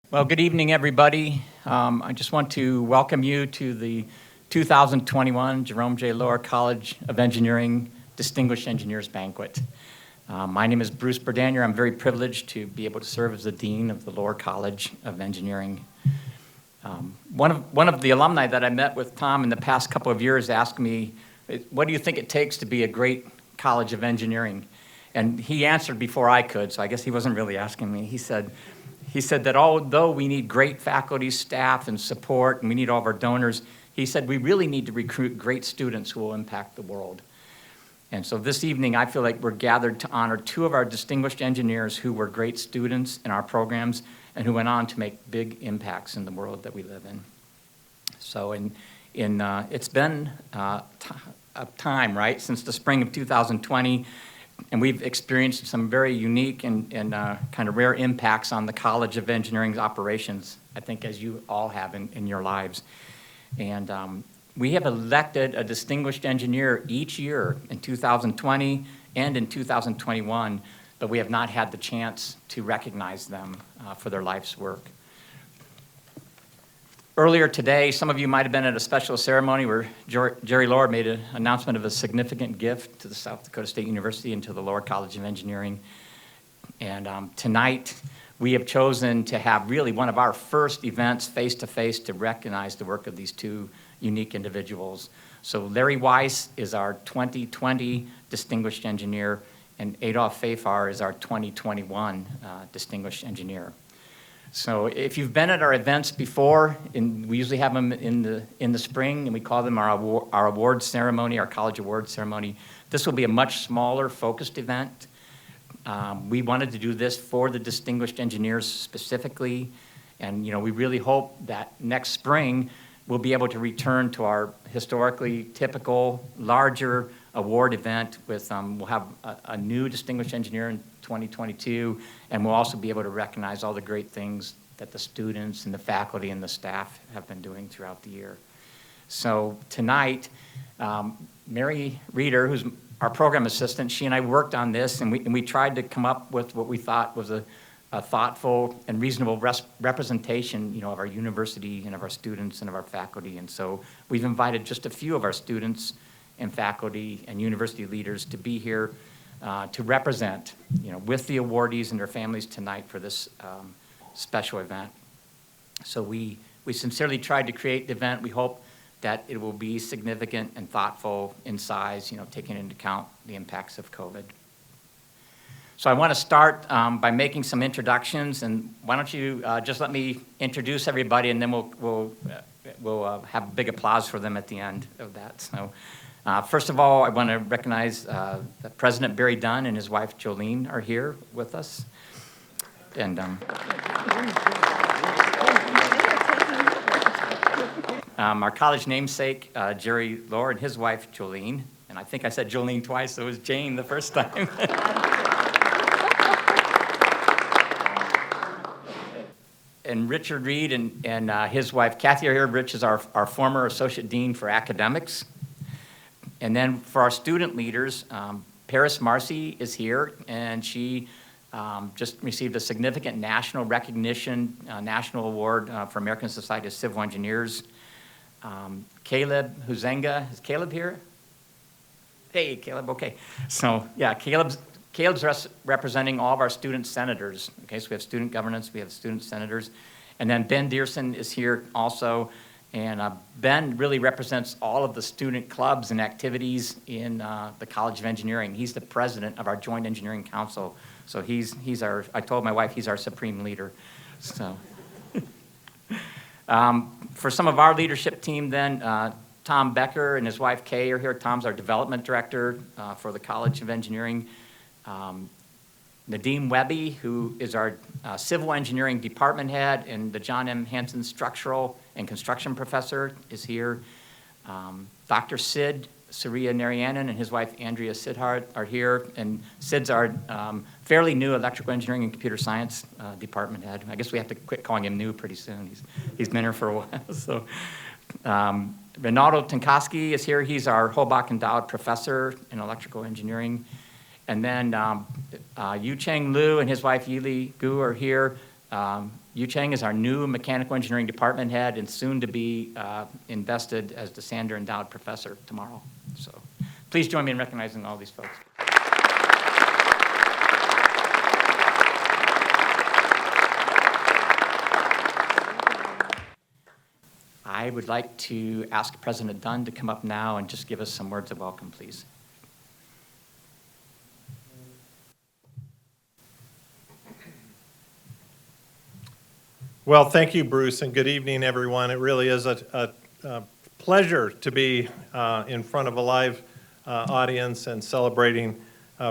Well, good evening, everybody. I just want to welcome you to the 2021 Jerome J. Lohr College of Engineering Distinguished Engineers Banquet. My name is Bruce Berdanier. I'm very privileged to be able to serve as the Dean of the Lohr College of Engineering. One of the alumni that I met with Tom in the past couple of years asked me, what do you think it takes to be a great College of Engineering? And he answered before I could, so I guess he wasn't really asking me. He said that although we need great faculty, staff, and support, and we need all of our donors, he said we really need to recruit great students who will impact the world. And so this evening, I feel like we're gathered to honor two of our distinguished engineers who were great students in our programs and who went on to make big impacts in the world that we live in. So it's been a time, right, since the spring of 2020, and we've experienced some very unique and kind of rare impacts on the College of Engineering's operations, I think, as you all have in your lives. And we have elected a distinguished engineer each year in 2020 and in 2021, but we have not had the chance to recognize them for their life's work. Earlier today, some of you might have been at a special ceremony where Jerry Lohr made an announcement of a significant gift to the South Dakota State University and to the Lohr College of Engineering. And tonight, we have chosen to have really one of our first events face-to-face to recognize the work of these two unique individuals. So Larry Weiss is our 2020 Distinguished Engineer, and Adolph Fejfar is our 2021 Distinguished Engineer. So if you've been at our events before, and we usually have them in the spring, and we call them our award ceremony, our college award ceremony. This will be a much smaller, focused event. We wanted to do this for the distinguished engineers specifically, and we really hope that next spring we'll be able to return to our historically typical, larger award event with, we'll have a new distinguished engineer in 2022, and we'll also be able to recognize all the great things that the students and the faculty and the staff have been doing throughout the year. So tonight, Mary Reeder, who's our program assistant, she and I worked on this, and we tried to come up with what we thought was a thoughtful and reasonable representation, of our university and of our students and of our faculty. And so we've invited just a few of our students and faculty and university leaders to be here to represent, with the awardees and their families tonight for this special event. So we sincerely tried to create the event. We hope that it will be significant and thoughtful in size, taking into account the impacts of COVID. So I want to start by making some introductions, and why don't you just let me introduce everybody, and then we'll have a big applause for them at the end of that. So. First of all, I want to recognize that President Barry Dunn and his wife Jolene are here with us. And our college namesake, Jerry Lohr, and his wife Jolene. And I think I said Jolene twice, so it was Jane the first time. And Richard Reed and his wife Kathy are here. Rich is our former Associate Dean for Academics. And then for our student leaders, Paris Marcy is here, and she just received a significant national recognition, national award for American Society of Civil Engineers. Caleb Huzenga, is Caleb here? Hey, Caleb, okay. So yeah, Caleb's representing all of our student senators. Okay, so we have student governance, we have student senators. And then Ben Dearson is here also. And Ben really represents all of the student clubs and activities in the College of Engineering. He's the president of our Joint Engineering Council. So he's our, I told my wife, he's our supreme leader. So for some of our leadership team then, Tom Becker and his wife Kay are here. Tom's our development director for the College of Engineering. Nadeem Webby, who is our civil engineering department head and the John M. Hanson structural and construction professor, is here. Dr. Sid Surya Narayanan and his wife Andrea Sidhart are here, and Sid's our fairly new electrical engineering and computer science department head. I guess we have to quit calling him new pretty soon. He's been here for a while. So Ronaldo Tinkoski is here. He's our Hobach endowed professor in electrical engineering. And then Yu Cheng Liu and his wife Yili Gu are here. Yu Chang is our new mechanical engineering department head and soon to be invested as the Sander Endowed Professor tomorrow. So please join me in recognizing all these folks. I would like to ask President Dunn to come up now and just give us some words of welcome, please. Well, thank you, Bruce, and good evening, everyone. It really is a pleasure to be in front of a live audience and celebrating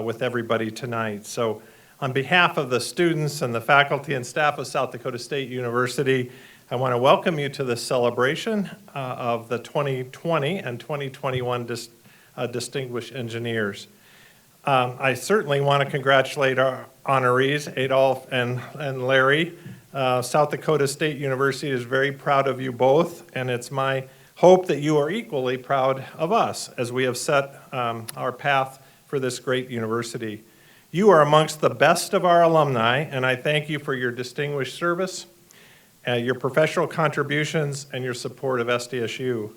with everybody tonight. So on behalf of the students and the faculty and staff of South Dakota State University, I want to welcome you to this celebration of the 2020 and 2021 Distinguished Engineers. I certainly want to congratulate our honorees, Adolph and Larry. South Dakota State University is very proud of you both, and it's my hope that you are equally proud of us as we have set our path for this great university. You are amongst the best of our alumni, and I thank you for your distinguished service, your professional contributions, and your support of SDSU.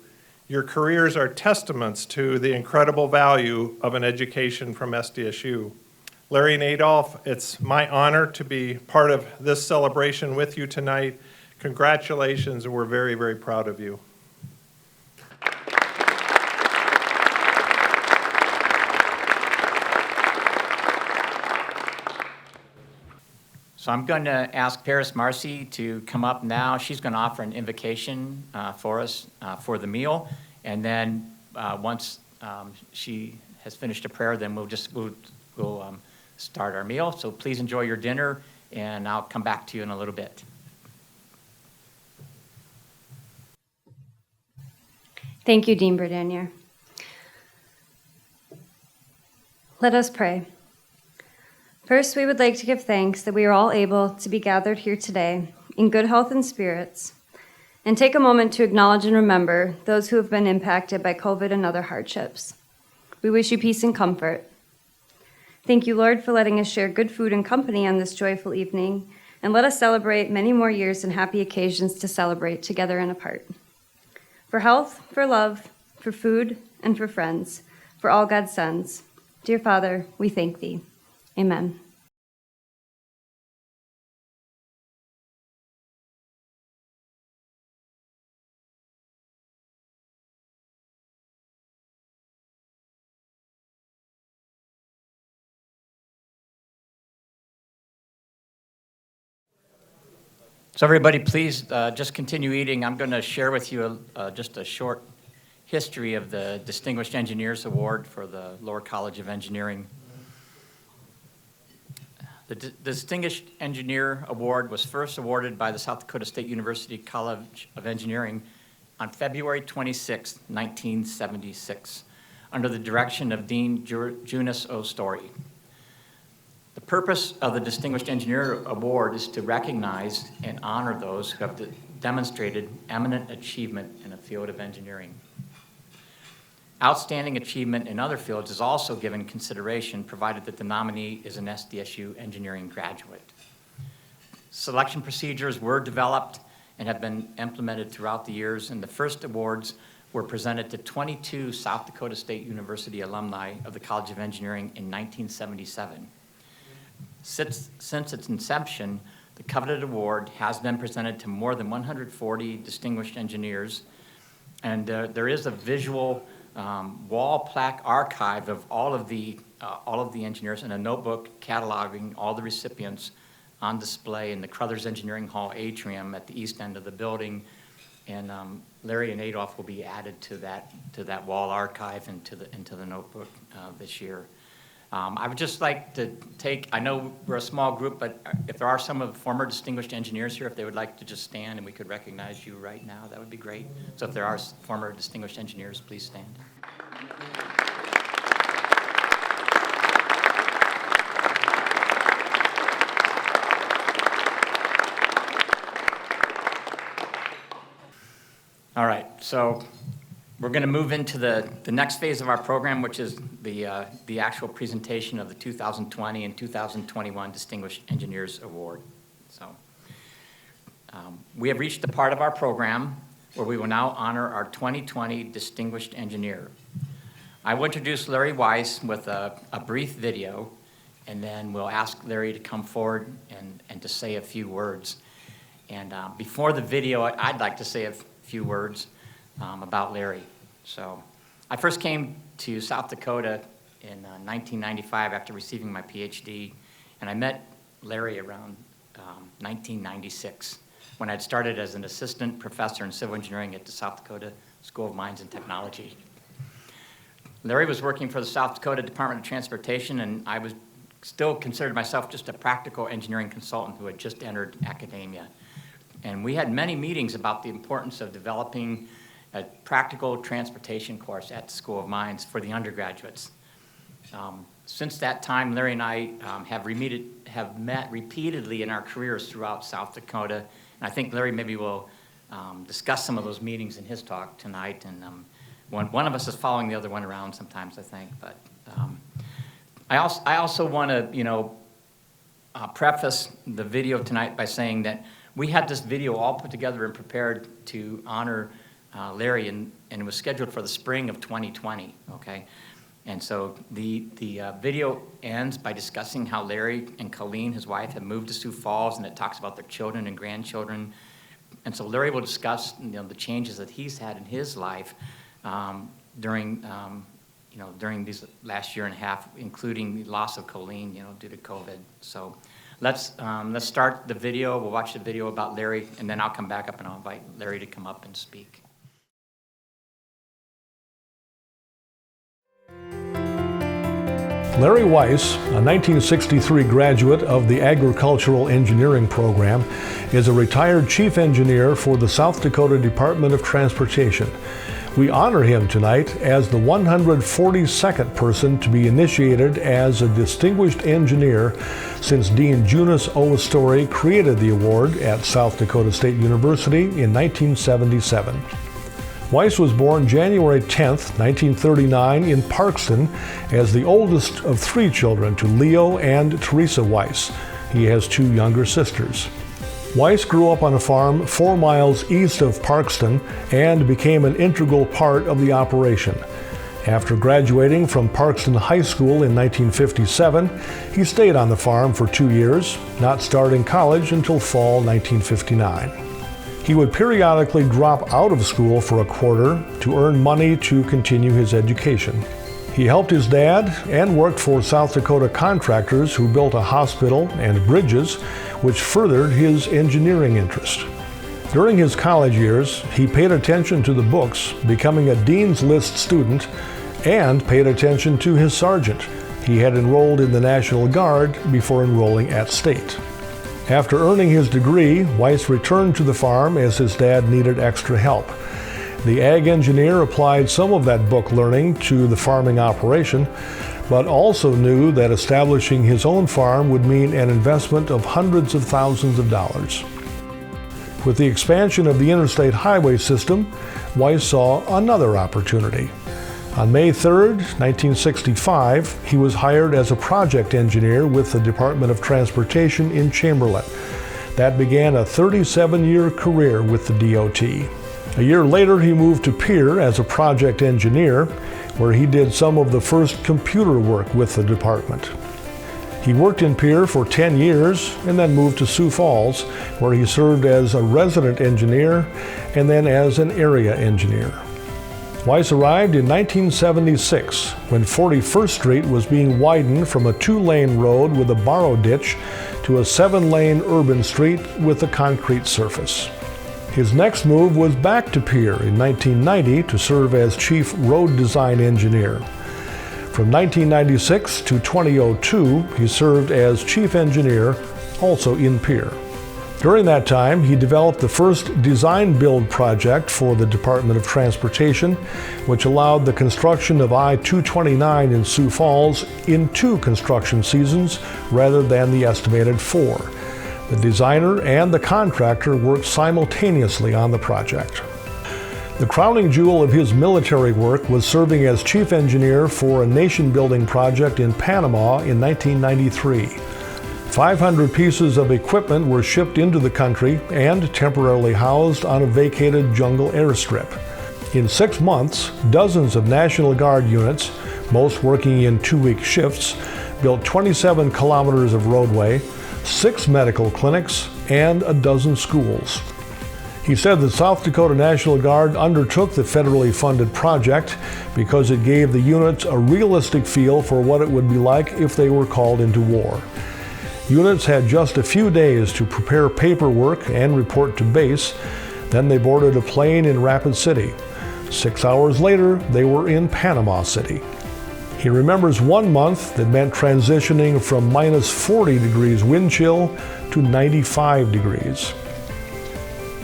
Your careers are testaments to the incredible value of an education from SDSU. Larry and Adolph, it's my honor to be part of this celebration with you tonight. Congratulations, and we're very, very proud of you. So I'm going to ask Paris Marcy to come up now. She's going to offer an invocation for us for the meal. And then once she has finished a prayer, then we'll start our meal. So please enjoy your dinner, and I'll come back to you in a little bit. Thank you, Dean Berdanier. Let us pray. First, we would like to give thanks that we are all able to be gathered here today in good health and spirits, and take a moment to acknowledge and remember those who have been impacted by COVID and other hardships. We wish you peace and comfort. Thank you, Lord, for letting us share good food and company on this joyful evening, and let us celebrate many more years and happy occasions to celebrate together and apart. For health, for love, for food, and for friends, for all God's sons, dear Father, we thank thee. Amen. So everybody, please just continue eating. I'm going to share with you just a short history of the Distinguished Engineers Award for the Lower College of Engineering. The Distinguished Engineer Award was first awarded by the South Dakota State University College of Engineering on February 26, 1976, under the direction of Dean Junius O. Story. The purpose of the Distinguished Engineer Award is to recognize and honor those who have demonstrated eminent achievement in the field of engineering. Outstanding achievement in other fields is also given consideration, provided that the nominee is an SDSU engineering graduate. Selection procedures were developed and have been implemented throughout the years, and the first awards were presented to 22 South Dakota State University alumni of the College of Engineering in 1977. Since its inception, the coveted award has been presented to more than 140 distinguished engineers, and there is a visual wall plaque archive of all of the engineers and a notebook cataloging all the recipients on display in the Crothers Engineering Hall atrium at the east end of the building. And Larry and Adolph will be added to that wall archive and into the notebook this year. I would just like to I know we're a small group, but if there are some of the former distinguished engineers here, if they would like to just stand and we could recognize you right now, that would be great. So if there are former distinguished engineers, please stand. All right, so we're going to move into the next phase of our program, which is the actual presentation of the 2020 and 2021 Distinguished Engineers Award. So We have reached the part of our program where we will now honor our 2020 Distinguished Engineer. I will introduce Larry Weiss with a brief video, and then we'll ask Larry to come forward and to say a few words. And before the video, I'd like to say a few words about Larry. So I first came to South Dakota in 1995 after receiving my PhD, and I met Larry around 1996 when I'd started as an assistant professor in civil engineering at the South Dakota School of Mines and Technology. Larry was working for the South Dakota Department of Transportation, and I was still considered myself just a practical engineering consultant who had just entered academia. And we had many meetings about the importance of developing a practical transportation course at the School of Mines for the undergraduates. Since that time, Larry and I have met repeatedly in our careers throughout South Dakota. And I think Larry maybe will discuss some of those meetings in his talk tonight. And one of us is following the other one around sometimes, I think. But I also want to, preface the video tonight by saying that we had this video all put together and prepared to honor Larry, and it was scheduled for the spring of 2020, okay? And so the video ends by discussing how Larry and Colleen, his wife, have moved to Sioux Falls, and it talks about their children and grandchildren. And so Larry will discuss, the changes that he's had in his life during these last year and a half, including the loss of Colleen, due to COVID. So let's start the video. We'll watch the video about Larry, and then I'll come back up and I'll invite Larry to come up and speak. Larry Weiss, a 1963 graduate of the Agricultural Engineering program, is a retired chief engineer for the South Dakota Department of Transportation. We honor him tonight as the 142nd person to be initiated as a distinguished engineer since Dean Junius O. Story created the award at South Dakota State University in 1977. Weiss was born January 10, 1939 in Parkston as the oldest of 3 children to Leo and Teresa Weiss. He has 2 younger sisters. Weiss grew up on a farm 4 miles east of Parkston and became an integral part of the operation. After graduating from Parkston High School in 1957, he stayed on the farm for 2 years, not starting college until fall 1959. He would periodically drop out of school for a quarter to earn money to continue his education. He helped his dad and worked for South Dakota contractors who built a hospital and bridges, which furthered his engineering interest. During his college years, he paid attention to the books, becoming a Dean's List student, and paid attention to his sergeant. He had enrolled in the National Guard before enrolling at State. After earning his degree, Weiss returned to the farm as his dad needed extra help. The ag engineer applied some of that book learning to the farming operation, but also knew that establishing his own farm would mean an investment of hundreds of thousands of dollars. With the expansion of the interstate highway system, Weiss saw another opportunity. On May 3, 1965, he was hired as a project engineer with the Department of Transportation in Chamberlain. That began a 37-year career with the DOT. A year later, he moved to Pierre as a project engineer, where he did some of the first computer work with the department. He worked in Pierre for 10 years and then moved to Sioux Falls, where he served as a resident engineer and then as an area engineer. Weiss arrived in 1976 when 41st Street was being widened from a 2-lane road with a borrow ditch to a 7-lane urban street with a concrete surface. His next move was back to Pierre in 1990 to serve as chief road design engineer. From 1996 to 2002, he served as chief engineer, also in Pierre. During that time, he developed the first design-build project for the Department of Transportation, which allowed the construction of I-229 in Sioux Falls in 2 construction seasons rather than the estimated 4. The designer and the contractor worked simultaneously on the project. The crowning jewel of his military work was serving as chief engineer for a nation-building project in Panama in 1993. 500 pieces of equipment were shipped into the country and temporarily housed on a vacated jungle airstrip. In 6 months, dozens of National Guard units, most working in 2-week shifts, built 27 kilometers of roadway, 6 medical clinics, and a dozen schools. He said the South Dakota National Guard undertook the federally funded project because it gave the units a realistic feel for what it would be like if they were called into war. Units had just a few days to prepare paperwork and report to base. Then they boarded a plane in Rapid City. 6 hours later, they were in Panama City. He remembers 1 month that meant transitioning from minus 40 degrees wind chill to 95 degrees.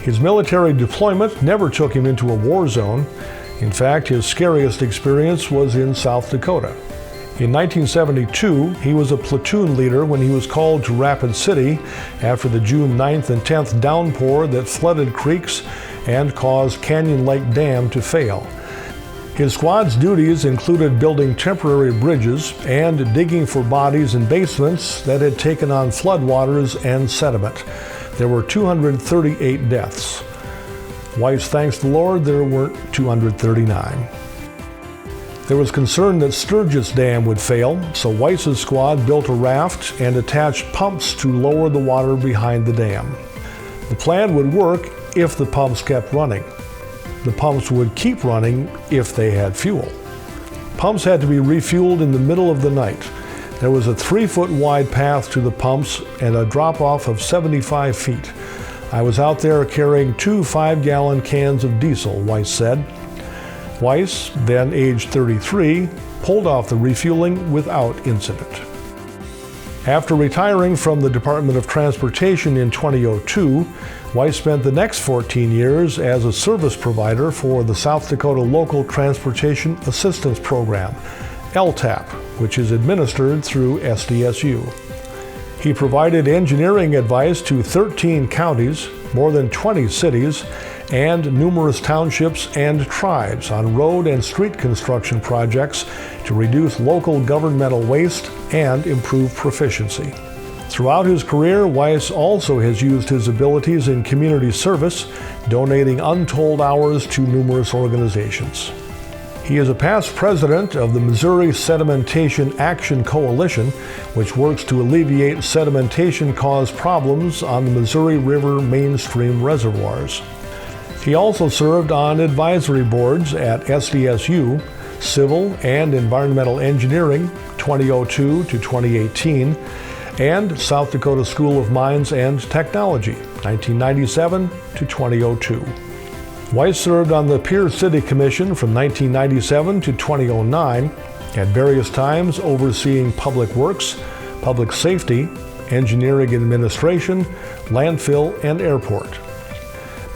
His military deployment never took him into a war zone. In fact, his scariest experience was in South Dakota. In 1972, he was a platoon leader when he was called to Rapid City after the June 9th and 10th downpour that flooded creeks and caused Canyon Lake Dam to fail. His squad's duties included building temporary bridges and digging for bodies in basements that had taken on floodwaters and sediment. There were 238 deaths. Weiss thanks the Lord there weren't 239. There was concern that Sturgis Dam would fail, so Weiss's squad built a raft and attached pumps to lower the water behind the dam. The plan would work if the pumps kept running. The pumps would keep running if they had fuel. Pumps had to be refueled in the middle of the night. There was a 3-foot wide path to the pumps and a drop-off of 75 feet. I was out there carrying 2 5-gallon cans of diesel, Weiss said. Weiss, then aged 33, pulled off the refueling without incident. After retiring from the Department of Transportation in 2002, Weiss spent the next 14 years as a service provider for the South Dakota Local Transportation Assistance Program, LTAP, which is administered through SDSU. He provided engineering advice to 13 counties, more than 20 cities, and numerous townships and tribes on road and street construction projects to reduce local governmental waste and improve proficiency. Throughout his career, Weiss also has used his abilities in community service, donating untold hours to numerous organizations. He is a past president of the Missouri Sedimentation Action Coalition, which works to alleviate sedimentation-caused problems on the Missouri River mainstream reservoirs. He also served on advisory boards at SDSU, Civil and Environmental Engineering, 2002 to 2018, and South Dakota School of Mines and Technology, 1997 to 2002. Weiss served on the Pierce City Commission from 1997 to 2009, at various times overseeing public works, public safety, engineering administration, landfill, and airport.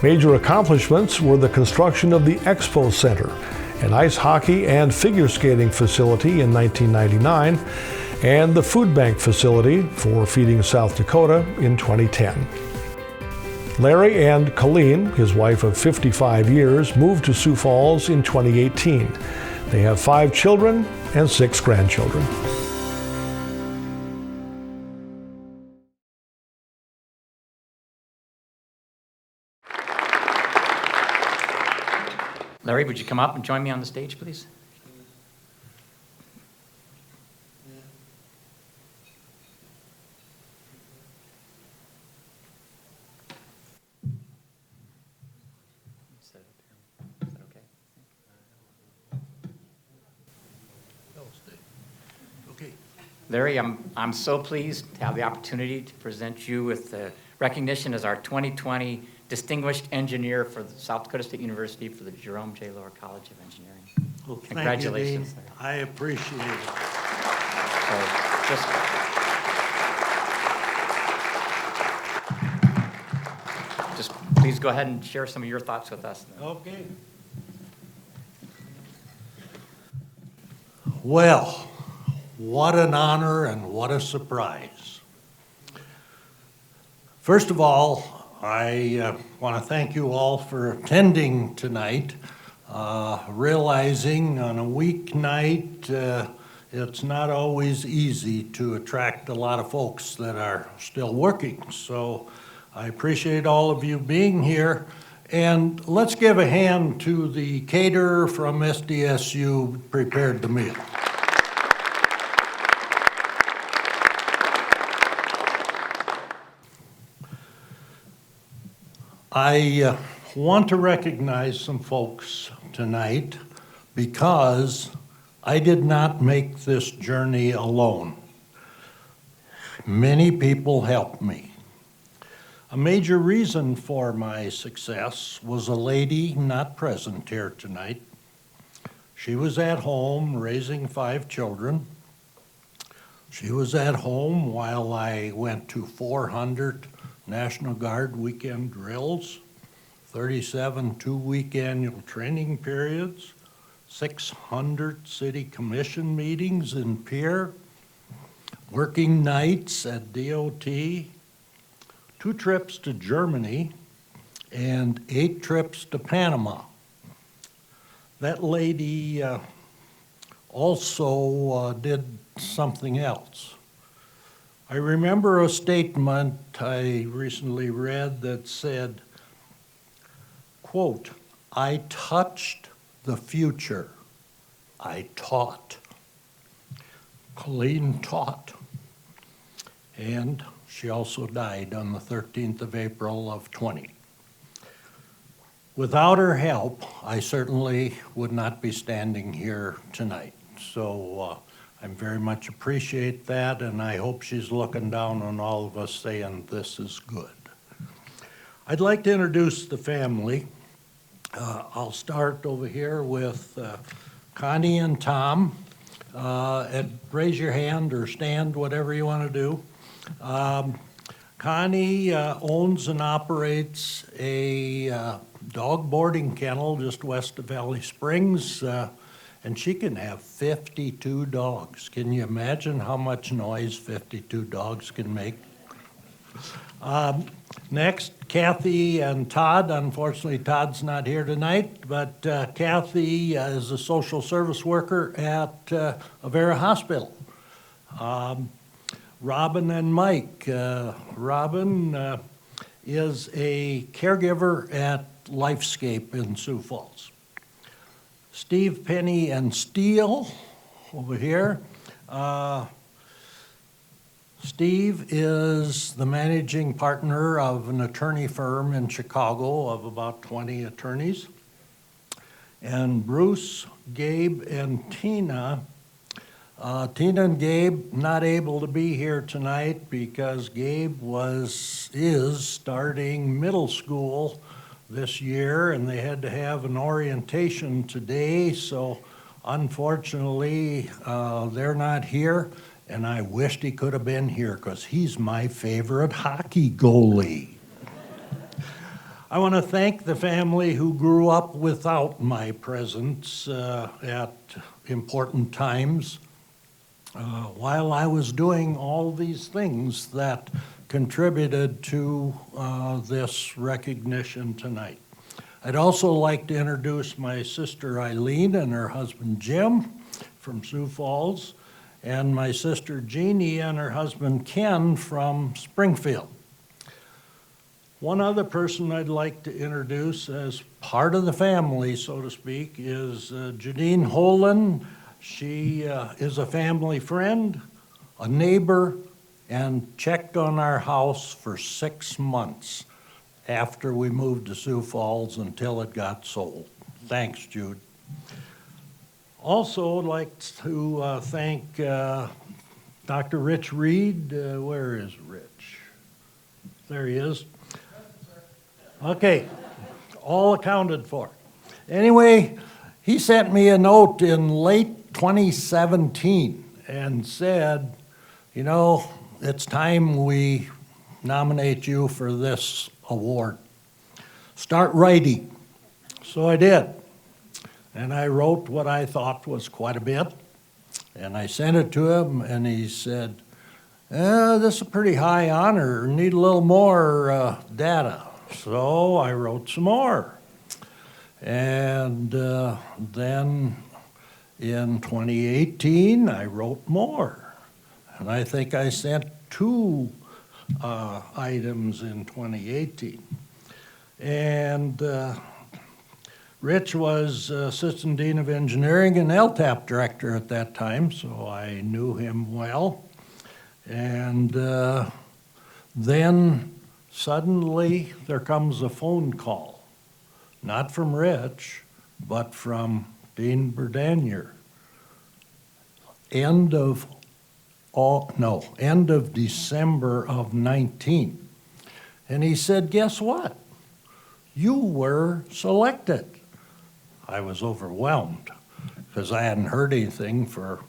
Major accomplishments were the construction of the Expo Center, an ice hockey and figure skating facility in 1999, and the food bank facility for Feeding South Dakota in 2010. Larry and Colleen, his wife of 55 years, moved to Sioux Falls in 2018. They have 5 children and 6 grandchildren. Larry, would you come up and join me on the stage, please? Is that okay? Okay. Larry, I'm so pleased to have the opportunity to present you with the recognition as our 2020 Distinguished Engineer for the South Dakota State University for the Jerome J. Lower College of Engineering. Well, thank Congratulations, you, Dean. Larry. I appreciate it. So just please go ahead and share some of your thoughts with us. Okay. Well, what an honor and what a surprise. First of all, I want to thank you all for attending tonight, realizing on a weeknight it's not always easy to attract a lot of folks that are still working. So I appreciate all of you being here. And let's give a hand to the caterer from SDSU who prepared the meal. I want to recognize some folks tonight because I did not make this journey alone. Many people helped me. A major reason for my success was a lady not present here tonight. She was at home raising 5 children. She was at home while I went to 400 National Guard weekend drills, 37 two-week annual training periods, 600 city commission meetings in Pierre, working nights at DOT, 2 trips to Germany, and 8 trips to Panama. That lady also did something else. I remember a statement I recently read that said, quote, "I touched the future. I taught." Colleen taught. And she also died on the 13th of April of 20. Without her help, I certainly would not be standing here tonight. So I very much appreciate that, and I hope she's looking down on all of us saying this is good. I'd like to introduce the family. I'll start over here with Connie and Tom. And raise your hand or stand, whatever you want to do. Connie owns and operates a dog boarding kennel just west of Valley Springs, and she can have 52 dogs. Can you imagine how much noise 52 dogs can make? Next, Kathy and Todd. Unfortunately, Todd's not here tonight, but Kathy is a social service worker at Avera Hospital. Robin and Mike. Robin is a caregiver at Lifescape in Sioux Falls. Steve, Penny, and Steele over here. Steve is the managing partner of an attorney firm in Chicago of about 20 attorneys. And Bruce, Gabe, and Tina. Tina and Gabe not able to be here tonight because Gabe is starting middle school this year, and they had to have an orientation today, so unfortunately they're not here. And I wished he could have been here because he's my favorite hockey goalie. I want to thank the family who grew up without my presence at important times while I was doing all these things that contributed to this recognition tonight. I'd also like to introduce my sister Eileen and her husband Jim from Sioux Falls, and my sister Jeannie and her husband Ken from Springfield. One other person I'd like to introduce as part of the family, so to speak, is Janine Holan. She is a family friend, a neighbor, and checked on our house for 6 months after we moved to Sioux Falls until it got sold. Thanks, Jude. Also, I'd like to thank Dr. Rich Reed. Where is Rich? There he is. Okay, all accounted for. Anyway, he sent me a note in late 2017 and said, you know, it's time we nominate you for this award. Start writing. So I did. And I wrote what I thought was quite a bit. And I sent it to him, and he said, this is a pretty high honor. Need a little more data. So I wrote some more. And then In 2018, I wrote more. And I think I sent 2 items in 2018. And Rich was Assistant Dean of Engineering and LTAP Director at that time, so I knew him well. And then suddenly there comes a phone call, not from Rich, but from Dean Berdanier. End of December of 19. And he said, guess what? You were selected. I was overwhelmed because I hadn't heard anything for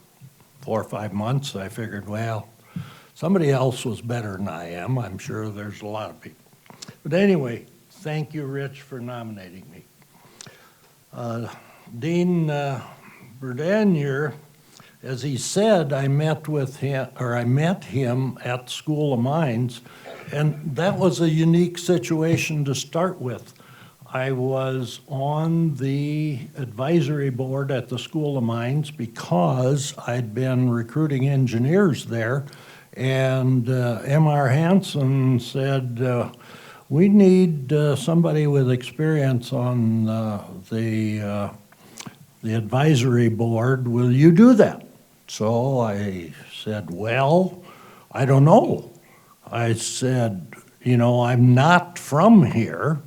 4 or 5 months. I figured, well, somebody else was better than I am. I'm sure there's a lot of people. But anyway, thank you, Rich, for nominating me. Dean Berdanier, as he said, I met him at School of Mines, and that was a unique situation to start with. I was on the advisory board at the School of Mines because I'd been recruiting engineers there, and M.R. Hansen said, we need somebody with experience on the advisory board. Will you do that? So I said, well, I don't know. I said, I'm not from here.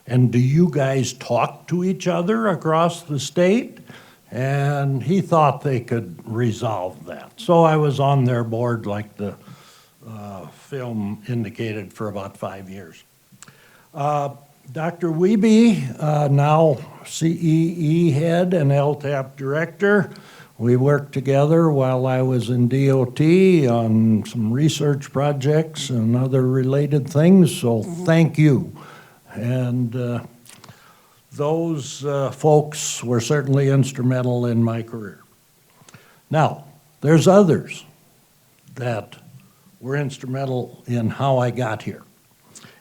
And do you guys talk to each other across the state? And he thought they could resolve that. So I was on their board, like the film indicated, for about 5 years. Dr. Wiebe, now CEE head and LTAP director. We worked together while I was in DOT on some research projects and other related things, so thank you. And those folks were certainly instrumental in my career. Now, there's others that were instrumental in how I got here.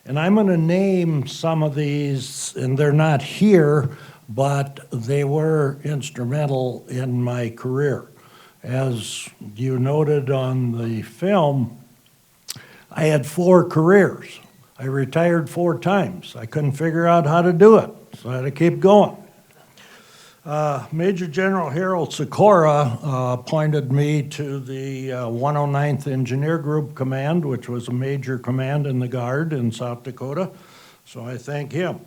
And I'm going to name some of these, and they're not here, but they were instrumental in my career. As you noted on the film, I had 4 careers. I retired 4 times. I couldn't figure out how to do it, so I had to keep going. Major General Harold Sikora appointed me to the 109th Engineer Group Command, which was a major command in the Guard in South Dakota, so I thank him.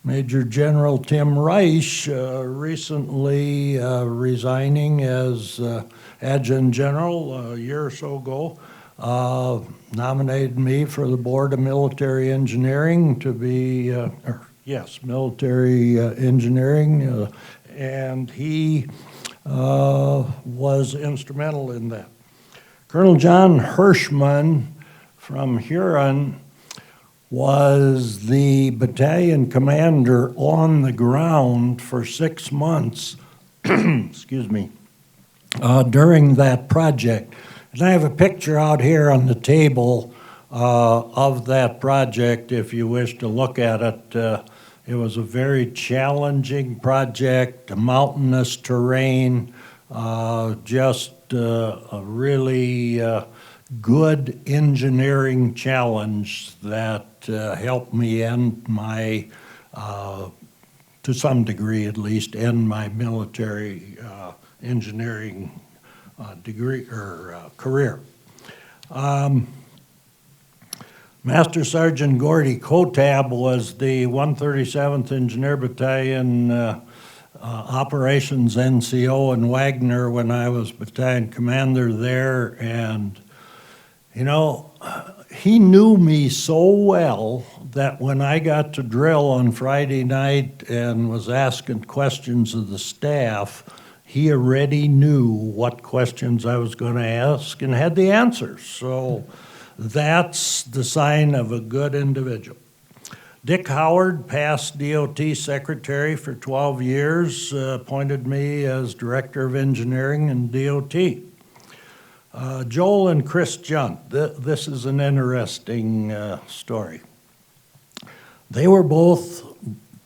Major General Tim Reich, recently resigning as Adjutant General a year or so ago, nominated me for the Board of Military Engineering to be, military engineering, and he was instrumental in that. Colonel John Hirschman from Huron was the battalion commander on the ground for 6 months, excuse me, during that project. And I have a picture out here on the table of that project if you wish to look at it. It was a very challenging project, mountainous terrain, just a really good engineering challenge that helped me end my, to some degree at least, end my military engineering degree or career. Master Sergeant Gordy Kotab was the 137th Engineer Battalion Operations NCO in Wagner when I was battalion commander there, and he knew me so well that when I got to drill on Friday night and was asking questions of the staff, he already knew what questions I was going to ask and had the answers. So that's the sign of a good individual. Dick Howard, past DOT secretary for 12 years, appointed me as director of engineering in DOT. Joel and Chris Junt, this is an interesting story. They were both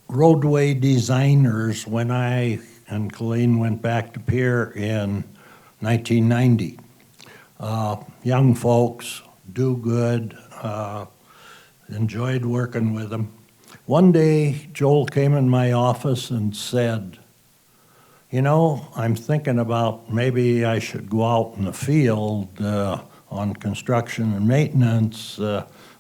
roadway designers when I and Colleen went back to Pierre in 1990. Young folks, do good, enjoyed working with them. One day, Joel came in my office and said, you know, I'm thinking about maybe I should go out in the field on construction and maintenance.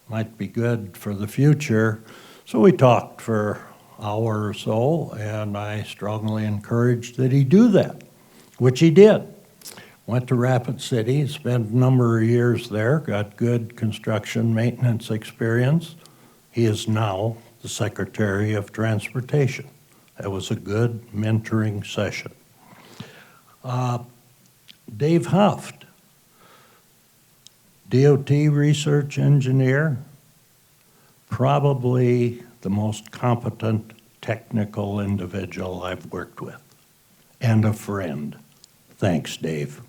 Might be good for the future. So we talked for an hour or so, and I strongly encouraged that he do that, which he did. Went to Rapid City, spent a number of years there, got good construction maintenance experience. He is now the Secretary of Transportation. That was a good mentoring session. Dave Huft, DOT research engineer, probably the most competent technical individual I've worked with, and a friend. Thanks, Dave.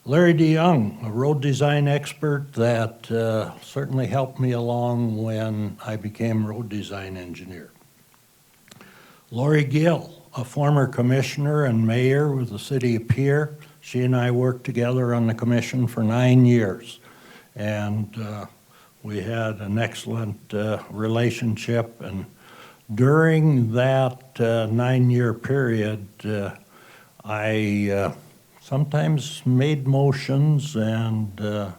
Larry DeYoung, a road design expert that certainly helped me along when I became road design engineer. Lori Gill, a former commissioner and mayor with the city of Pierre. She and I worked together on the commission for 9 years. And we had an excellent relationship. And during that 9-year period, I sometimes made motions and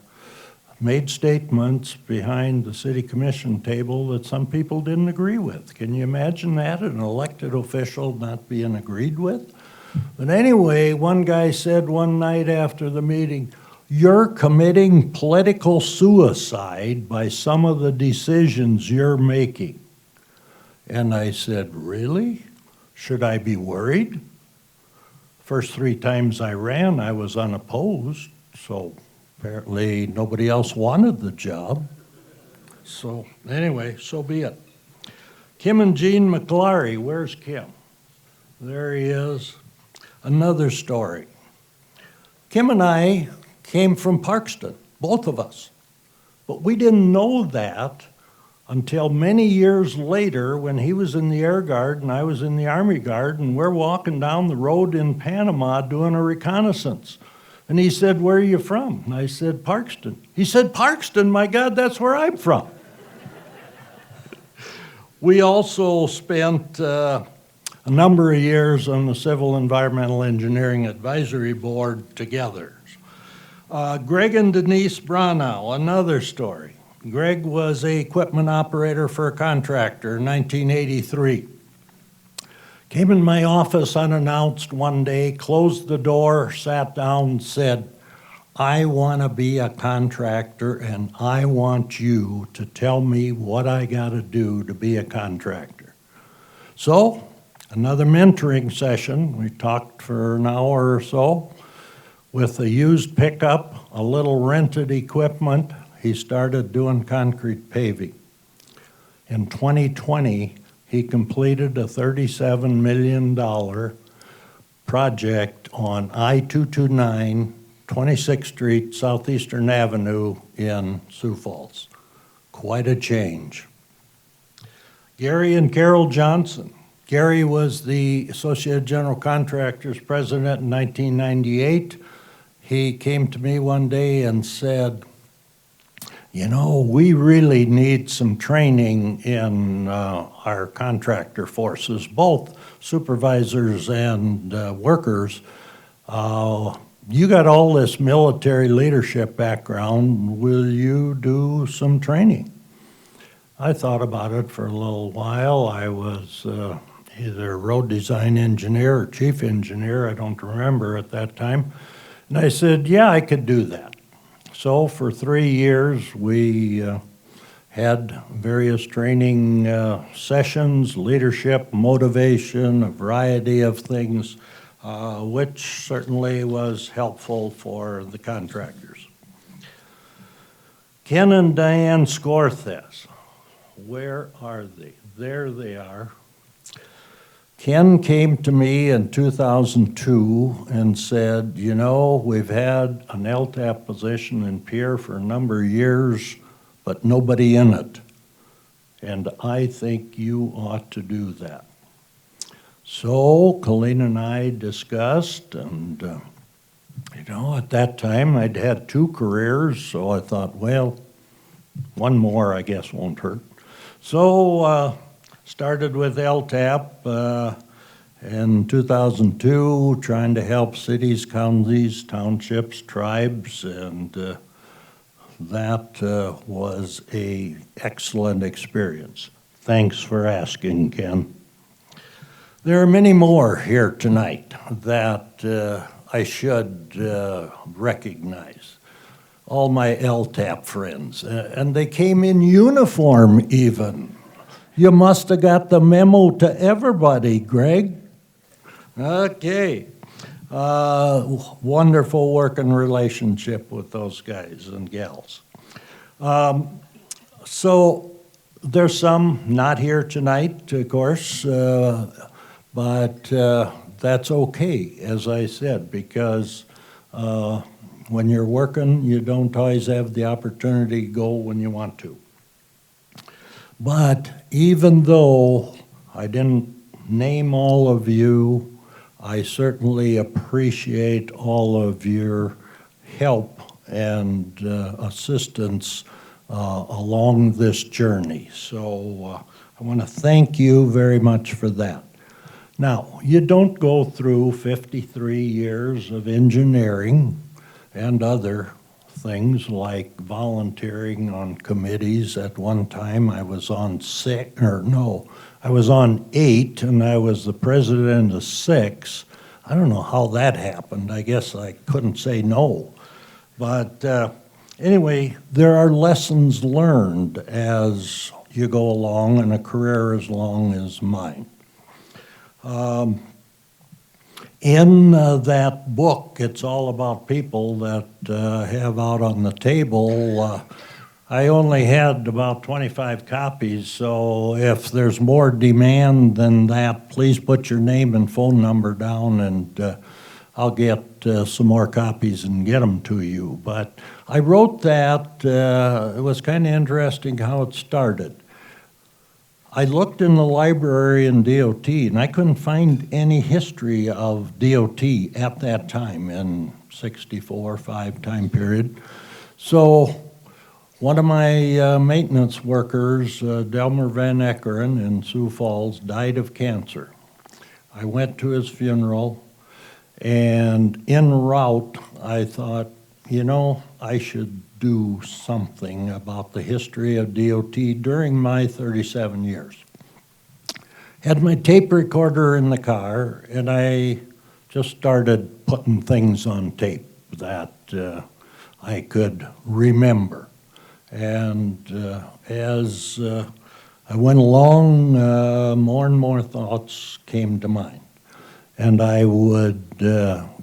made statements behind the city commission table that some people didn't agree with. Can you imagine that, an elected official not being agreed with? But anyway, one guy said one night after the meeting, "You're committing political suicide by some of the decisions you're making." And I said, "Really? Should I be worried?" First 3 times I ran, I was unopposed, so apparently nobody else wanted the job. So anyway, so be it. Kim and Jean McClary, where's Kim? There he is. Another story. Kim and I came from Parkston, both of us. But we didn't know that until many years later when he was in the Air Guard and I was in the Army Guard, and we're walking down the road in Panama doing a reconnaissance. And he said, "Where are you from?" And I said, "Parkston." He said, "Parkston, my God, that's where I'm from." We also spent a number of years on the Civil Environmental Engineering Advisory Board together. Greg and Denise Branow, another story. Greg was an equipment operator for a contractor in 1983. Came in my office unannounced one day, closed the door, sat down, said, "I want to be a contractor and I want you to tell me what I got to do to be a contractor." So, another mentoring session. We talked for an hour or so. With a used pickup, a little rented equipment, he started doing concrete paving. In 2020, he completed a $37 million project on I-229, 26th Street, Southeastern Avenue in Sioux Falls. Quite a change. Gary and Carol Johnson. Gary was the Associated General Contractors president in 1998. He came to me one day and said, "You know, we really need some training in our contractor forces, both supervisors and workers. You got all this military leadership background. Will you do some training?" I thought about it for a little while. I was either road design engineer or chief engineer, I don't remember at that time. And I said, "Yeah, I could do that." So for 3 years, we had various training sessions, leadership, motivation, a variety of things, which certainly was helpful for the contractors. Ken and Diane Scorthes, where are they? There they are. Ken came to me in 2002 and said, "You know, we've had an LTAP position in Pierre for a number of years, but nobody in it. And I think you ought to do that." So Colleen and I discussed, and at that time I'd had 2 careers, so I thought, well, one more I guess won't hurt. So started with LTAP in 2002, trying to help cities, counties, townships, tribes, and that was an excellent experience. Thanks for asking, Ken. There are many more here tonight that I should recognize. All my LTAP friends, and they came in uniform even. You must have got the memo to everybody, Greg. Okay. Wonderful working relationship with those guys and gals. So there's some not here tonight, of course, but that's okay, as I said, because when you're working, you don't always have the opportunity to go when you want to. But even though I didn't name all of you, I certainly appreciate all of your help and assistance along this journey. So I want to thank you very much for that. Now, you don't go through 53 years of engineering and other things like volunteering on committees. At one time, I was on 8, and I was the president of 6. I don't know how that happened. I guess I couldn't say no. But anyway, there are lessons learned as you go along, and a career as long as mine. In that book, it's all about people that have out on the table. I only had about 25 copies, so if there's more demand than that, please put your name and phone number down, and I'll get some more copies and get them to you. But I wrote that. It was kind of interesting how it started. I looked in the library in DOT, and I couldn't find any history of DOT at that time in 64-5 time period. So one of my maintenance workers, Delmer Van Eckeren in Sioux Falls, died of cancer. I went to his funeral, and en route, I thought, I should do something about the history of DOT during my 37 years. Had my tape recorder in the car, and I just started putting things on tape that I could remember. And as I went along, more and more thoughts came to mind. And I would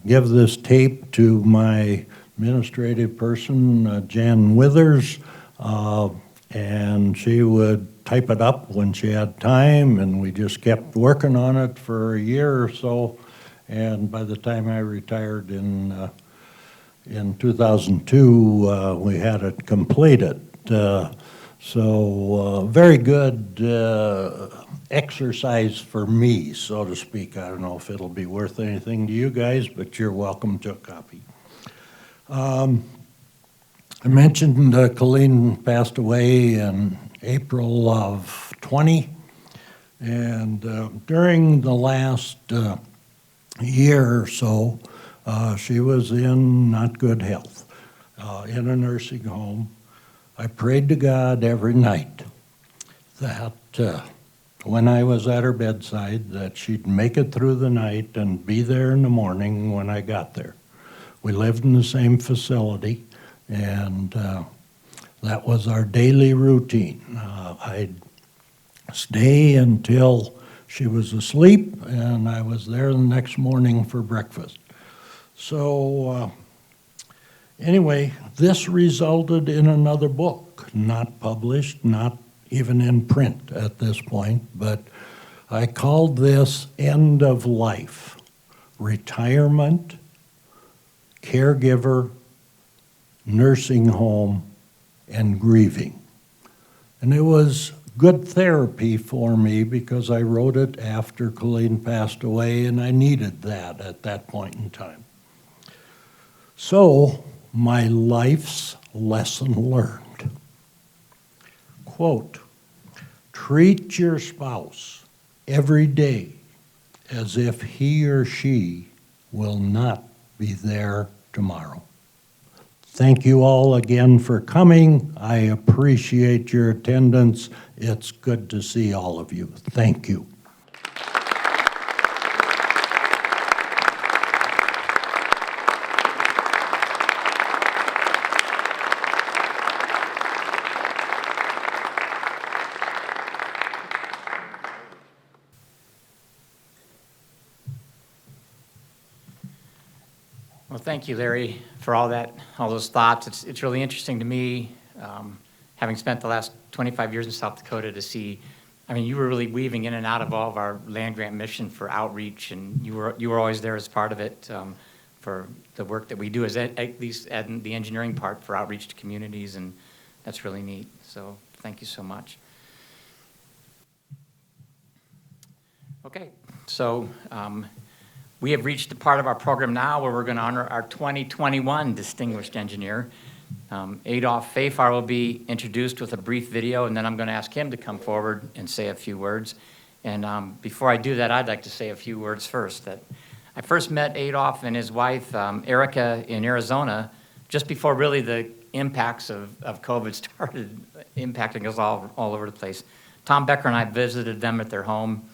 give this tape to my administrative person, Jan Withers, and she would type it up when she had time, and we just kept working on it for a year or so. And by the time I retired in 2002, we had it completed. So very good exercise for me, so to speak. I don't know if it'll be worth anything to you guys, but you're welcome to a copy. I mentioned Colleen passed away in April of 20, and during the last year or so, she was in not good health, in a nursing home. I prayed to God every night that when I was at her bedside, that she'd make it through the night and be there in the morning when I got there. We lived in the same facility, and that was our daily routine. I'd stay until she was asleep, and I was there the next morning for breakfast. So anyway, this resulted in another book, not published, not even in print at this point, but I called this End of Life, Retirement, Caregiver, Nursing Home, and Grieving. And it was good therapy for me because I wrote it after Colleen passed away, and I needed that at that point in time. So, my life's lesson learned. Quote, treat your spouse every day as if he or she will not be there tomorrow. Thank you all again for coming. I appreciate your attendance. It's good to see all of you. Thank you. Well, thank you, Larry, for all those thoughts. It's really interesting to me, having spent the last 25 years in South Dakota, to see. I mean, you were really weaving in and out of all of our land grant mission for outreach, and you were always there as part of it for the work that we do, as at least at the engineering part for outreach to communities, and that's really neat. So, thank you so much. Okay, so. We have reached the part of our program now where we're going to honor our 2021 Distinguished Engineer. Adolph Fejfar will be introduced with a brief video, and then I'm going to ask him to come forward and say a few words. And before I do that, I'd like to say a few words first. That I first met Adolph and his wife, Erica, in Arizona, just before really the impacts of COVID started impacting us all over the place. Tom Becker and I visited them at their home,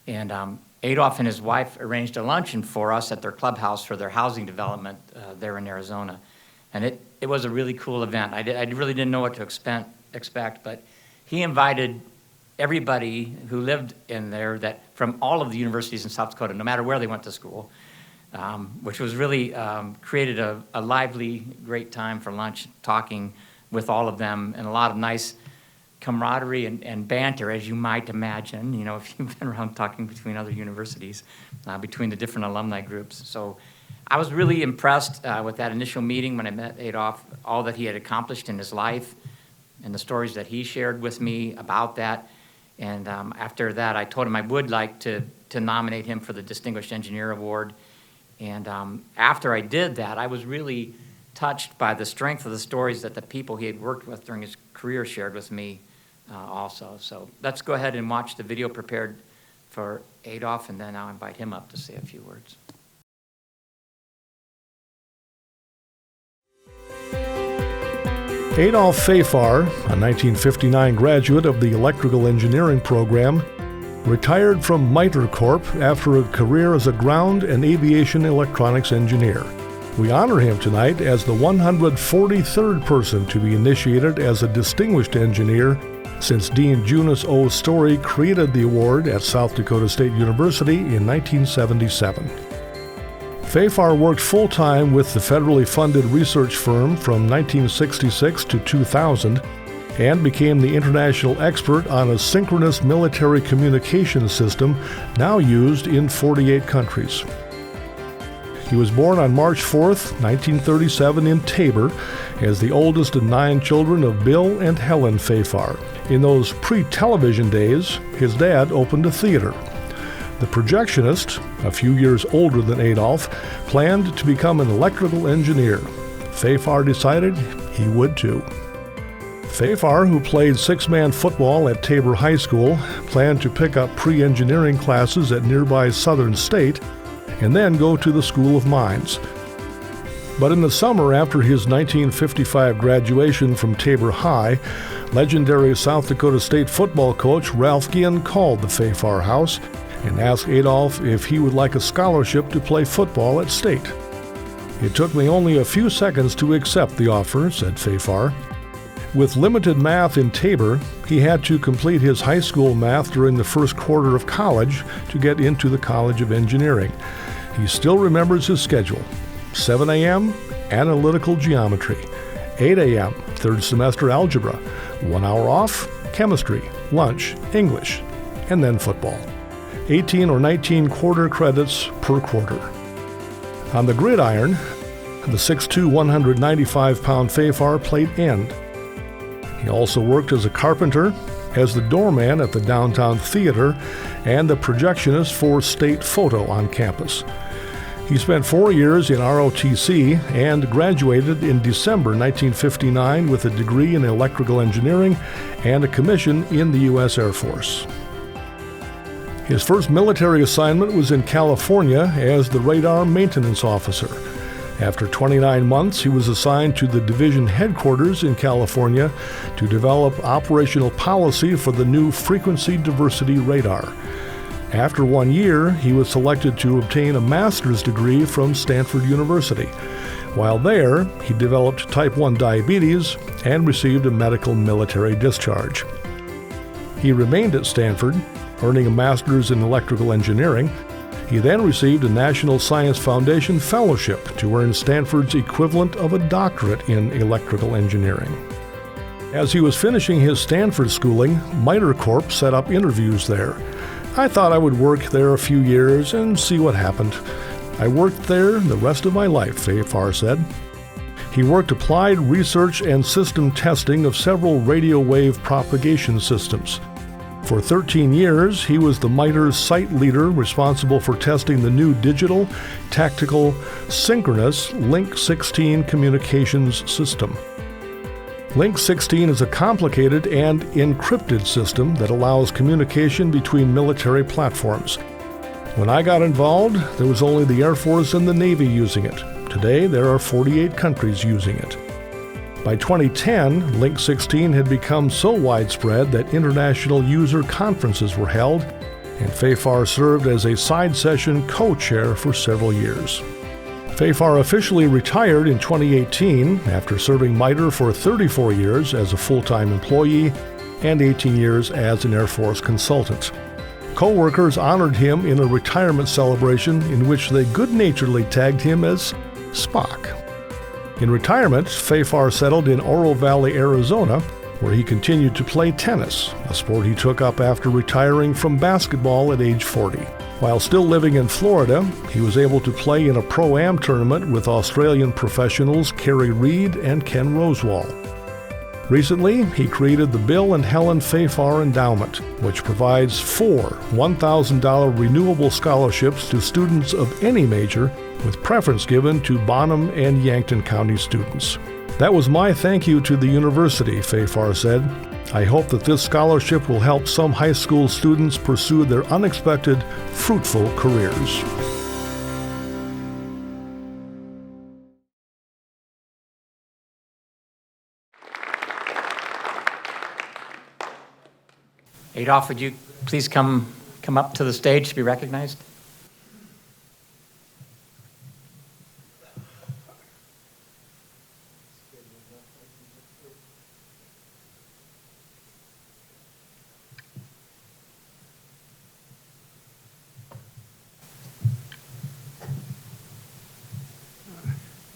and Adolph and his wife arranged a luncheon for us at their clubhouse for their housing development there in Arizona. And it was a really cool event. I really didn't know what to expect, but he invited everybody who lived in there from all of the universities in South Dakota, no matter where they went to school, which was really created a lively, great time for lunch, talking with all of them, and a lot of nice camaraderie and banter, as you might imagine, if you've been around talking between other universities, between the different alumni groups. So I was really impressed with that initial meeting when I met Adolph, all that he had accomplished in his life and the stories that he shared with me about that. And after that, I told him I would like to nominate him for the Distinguished Engineer Award. And after I did that, I was really touched by the strength of the stories that the people he had worked with during his career shared with me also. So let's go ahead and watch the video prepared for Adolph, and then I'll invite him up to say a few words. Adolph Fejfar, a 1959 graduate of the electrical engineering program, retired from Mitre Corp after a career as a ground and aviation electronics engineer. We honor him tonight as the 143rd person to be initiated as a distinguished engineer since Dean Junius O. Story created the award at South Dakota State University in 1977. Fejfar worked full-time with the federally funded research firm from 1966 to 2000 and became the international expert on a synchronous military communication system now used in 48 countries. He was born on March 4, 1937 in Tabor as the oldest of 9 children of Bill and Helen Fejfar. In those pre-television days, his dad opened a theater. The projectionist, a few years older than Adolph, planned to become an electrical engineer. Fejfar decided he would too. Fejfar, who played 6-man football at Tabor High School, planned to pick up pre-engineering classes at nearby Southern State and then go to the School of Mines. But in the summer after his 1955 graduation from Tabor High, legendary South Dakota State football coach Ralph Ginn called the Fejfar house and asked Adolph if he would like a scholarship to play football at State. "It took me only a few seconds to accept the offer," said Fejfar. With limited math in Tabor, he had to complete his high school math during the first quarter of college to get into the College of Engineering. He still remembers his schedule: 7 a.m., analytical geometry; 8 a.m., third semester algebra; 1 hour off, chemistry; lunch, English, and then football. 18 or 19 quarter credits per quarter. On the gridiron, the 6'2", 195-pound Fejfar played end. He also worked as a carpenter, as the doorman at the downtown theater and the projectionist for State Photo on campus. He spent 4 years in ROTC and graduated in December 1959 with a degree in electrical engineering and a commission in the U.S. Air Force. His first military assignment was in California as the radar maintenance officer. After 29 months, he was assigned to the division headquarters in California to develop operational policy for the new frequency diversity radar. After 1 year, he was selected to obtain a master's degree from Stanford University. While there, he developed type 1 diabetes and received a medical military discharge. He remained at Stanford, earning a master's in electrical engineering. He then received a National Science Foundation fellowship to earn Stanford's equivalent of a doctorate in electrical engineering. As he was finishing his Stanford schooling, Miter Corp set up interviews there. I thought I would work there a few years and see what happened. I worked there the rest of my life, Fejfar said. He worked applied research and system testing of several radio wave propagation systems. For 13 years, he was the Miter's site leader responsible for testing the new digital, tactical, synchronous Link 16 communications system. Link 16 is a complicated and encrypted system that allows communication between military platforms. When I got involved, there was only the Air Force and the Navy using it. Today, there are 48 countries using it. By 2010, Link 16 had become so widespread that international user conferences were held, and Fejfar served as a side session co-chair for several years. Fejfar officially retired in 2018 after serving Miter for 34 years as a full-time employee and 18 years as an Air Force consultant. Co-workers honored him in a retirement celebration in which they good-naturedly tagged him as Spock. In retirement, Fejfar settled in Oro Valley, Arizona, where he continued to play tennis, a sport he took up after retiring from basketball at age 40. While still living in Florida, he was able to play in a Pro-Am tournament with Australian professionals Kerry Reid and Ken Rosewall. Recently, he created the Bill and Helen Fejfar Endowment, which provides 4 $1,000 renewable scholarships to students of any major, with preference given to Bonham and Yankton County students. That was my thank you to the university, Fejfar said. I hope that this scholarship will help some high school students pursue their unexpected, fruitful careers. Adolph, would you please come up to the stage to be recognized?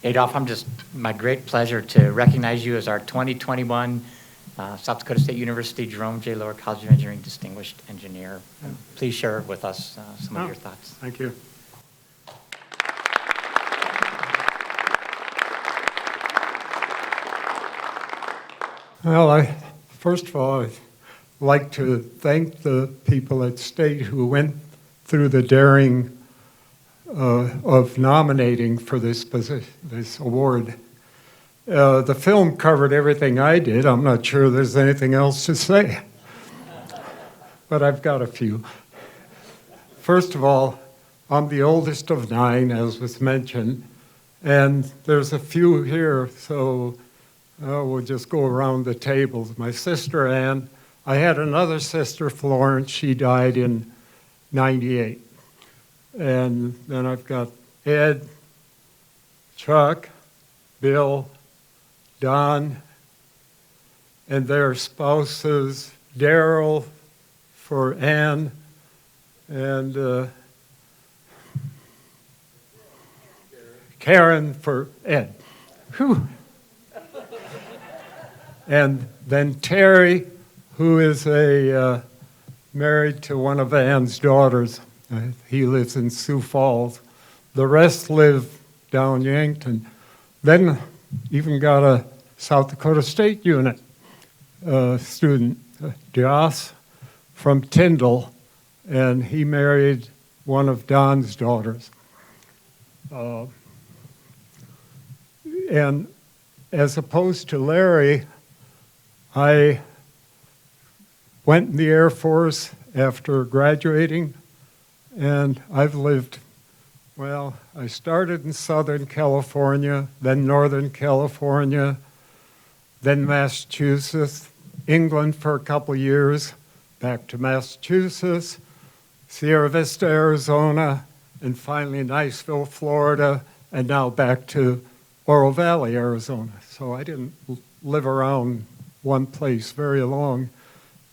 Adolph, my great pleasure to recognize you as our 2021 South Dakota State University Jerome J. Lower College of Engineering Distinguished Engineer. Please share with us some of your thoughts. Thank you. Well, first of all, I'd like to thank the people at State who went through the daring of nominating for this award. The film covered everything I did. I'm not sure there's anything else to say, but I've got a few. First of all, I'm the oldest of 9, as was mentioned, and there's a few here, so we'll just go around the tables. My sister Ann, I had another sister, Florence, she died in 98. And then I've got Ed, Chuck, Bill, Don, and their spouses, Daryl for Ann, and Karen for Ed. Whew. And then Terry, who is married to one of Ann's daughters. He lives in Sioux Falls. The rest live down Yankton. Then even got a South Dakota State unit student Dias from Tyndall, and he married one of Don's daughters. And as opposed to Larry, I went in the Air Force after graduating, and I've lived, well, I started in Southern California, then Northern California, then Massachusetts, England for a couple years, back to Massachusetts, Sierra Vista, Arizona, and finally Niceville, Florida, and now back to Oro Valley, Arizona. So I didn't live around one place very long.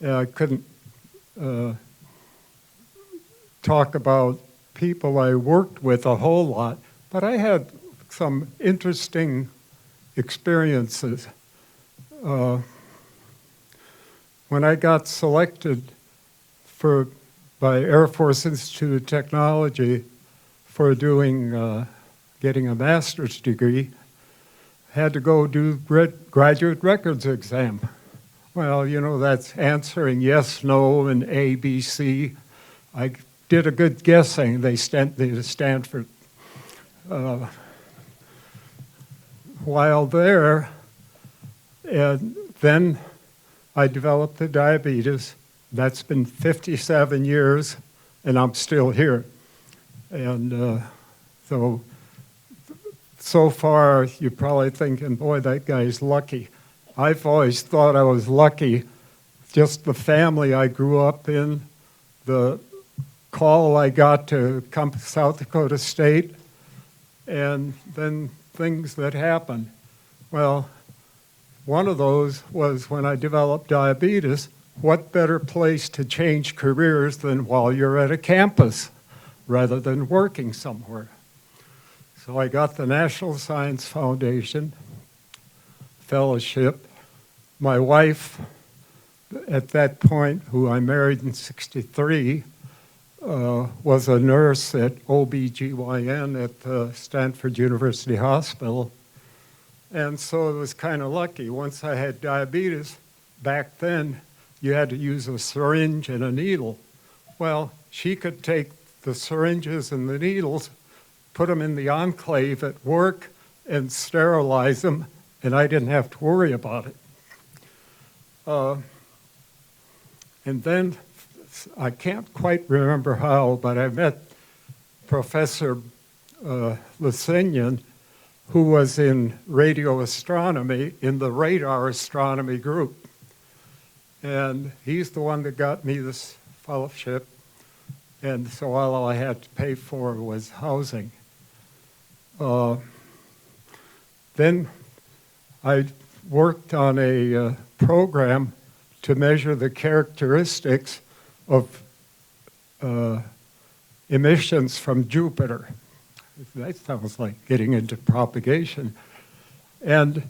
I couldn't talk about people I worked with a whole lot, but I had some interesting experiences. When I got selected by Air Force Institute of Technology for getting a master's degree, had to go do graduate records exam. Well, you know, that's answering yes, no, and A, B, C. I did a good guessing. They sent me to Stanford. While there, and then I developed the diabetes. That's been 57 years, and I'm still here. And so far, you're probably thinking, boy, that guy's lucky. I've always thought I was lucky. Just the family I grew up in, the call I got to come to South Dakota State, and then things that happened. Well, one of those was when I developed diabetes. What better place to change careers than while you're at a campus rather than working somewhere? So I got the National Science Foundation fellowship. My wife, at that point, who I married in '63, was a nurse at OBGYN at Stanford University Hospital. And so it was kind of lucky. Once I had diabetes, back then, you had to use a syringe and a needle. Well, she could take the syringes and the needles, put them in the enclave at work, and sterilize them, and I didn't have to worry about it. And then, I can't quite remember how, but I met Professor Lasinian, who was in radio astronomy in the radar astronomy group. And he's the one that got me this fellowship. And so all I had to pay for was housing. Then I worked on a program to measure the characteristics of emissions from Jupiter. That sounds like getting into propagation. And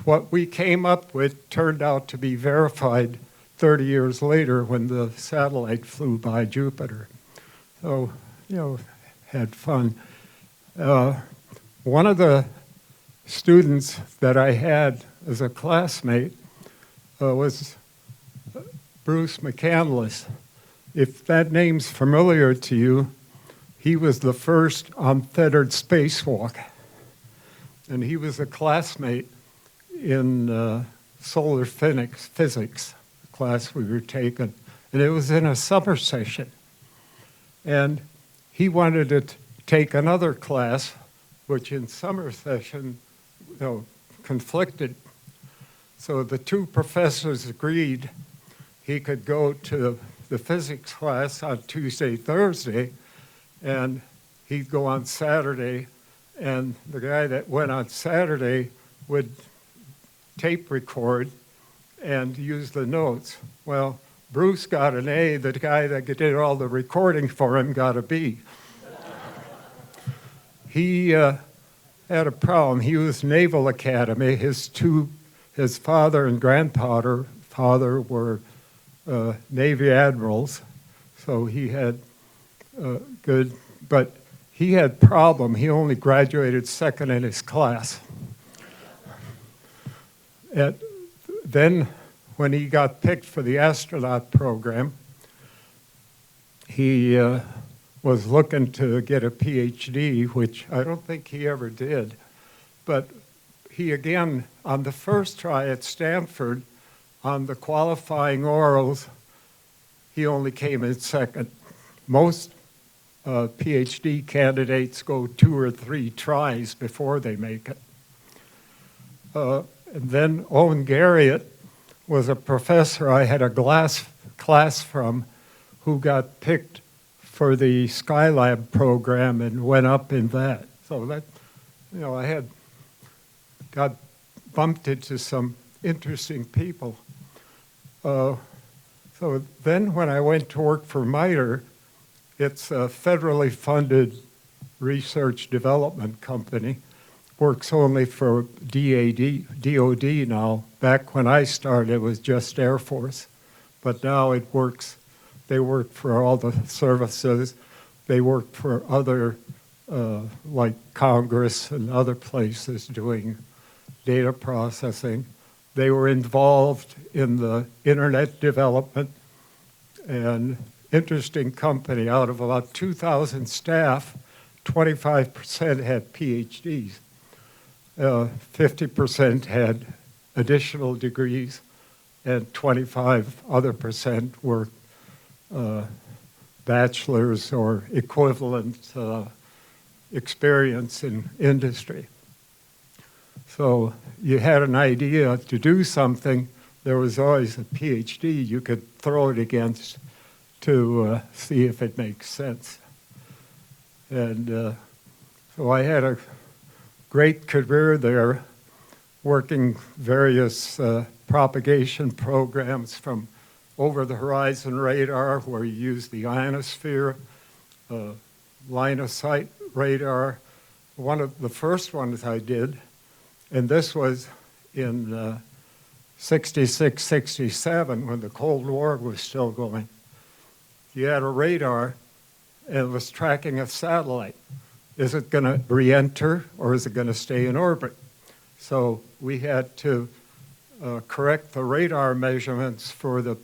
what we came up with turned out to be verified 30 years later when the satellite flew by Jupiter. So, you know, had fun. One of the students that I had as a classmate was Bruce McCandless. If that name's familiar to you, he was the first unfettered spacewalk. And he was a classmate in solar physics class we were taking. And it was in a summer session. And he wanted to take another class, which in summer session, conflicted. So the two professors agreed he could go to the physics class on Tuesday, Thursday, and he'd go on Saturday, and the guy that went on Saturday would tape record and use the notes. Well, Bruce got an A, the guy that did all the recording for him got a B. He had a problem. He was Naval Academy. His father and grandfather were Navy admirals, so he had good, but he had problem. He only graduated second in his class. Then when he got picked for the astronaut program, he was looking to get a PhD, which I don't think he ever did. But he again, on the first try at Stanford, on the qualifying orals, he only came in second. Most PhD candidates go 2 or 3 tries before they make it. And then Owen Garriott was a professor I had a class from who got picked for the Skylab program and went up in that. So that, I got bumped into some interesting people. So then when I went to work for MITRE, it's a federally funded research development company, works only for DOD now. Back when I started, it was just Air Force, but now they work for all the services. They work for other, like Congress and other places doing data processing. They were involved in the internet development, and interesting company. Out of about 2,000 staff, 25% had PhDs. 50% had additional degrees, and 25 other percent were bachelor's or equivalent experience in industry. So you had an idea to do something, there was always a PhD you could throw it against to see if it makes sense. And so I had a great career there, working various propagation programs from over-the-horizon radar, where you use the ionosphere, line of sight radar. One of the first ones I did, and this was in 66, 67, when the Cold War was still going. You had a radar, and it was tracking a satellite. Is it going to re-enter, or is it going to stay in orbit? So we had to correct the radar measurements for the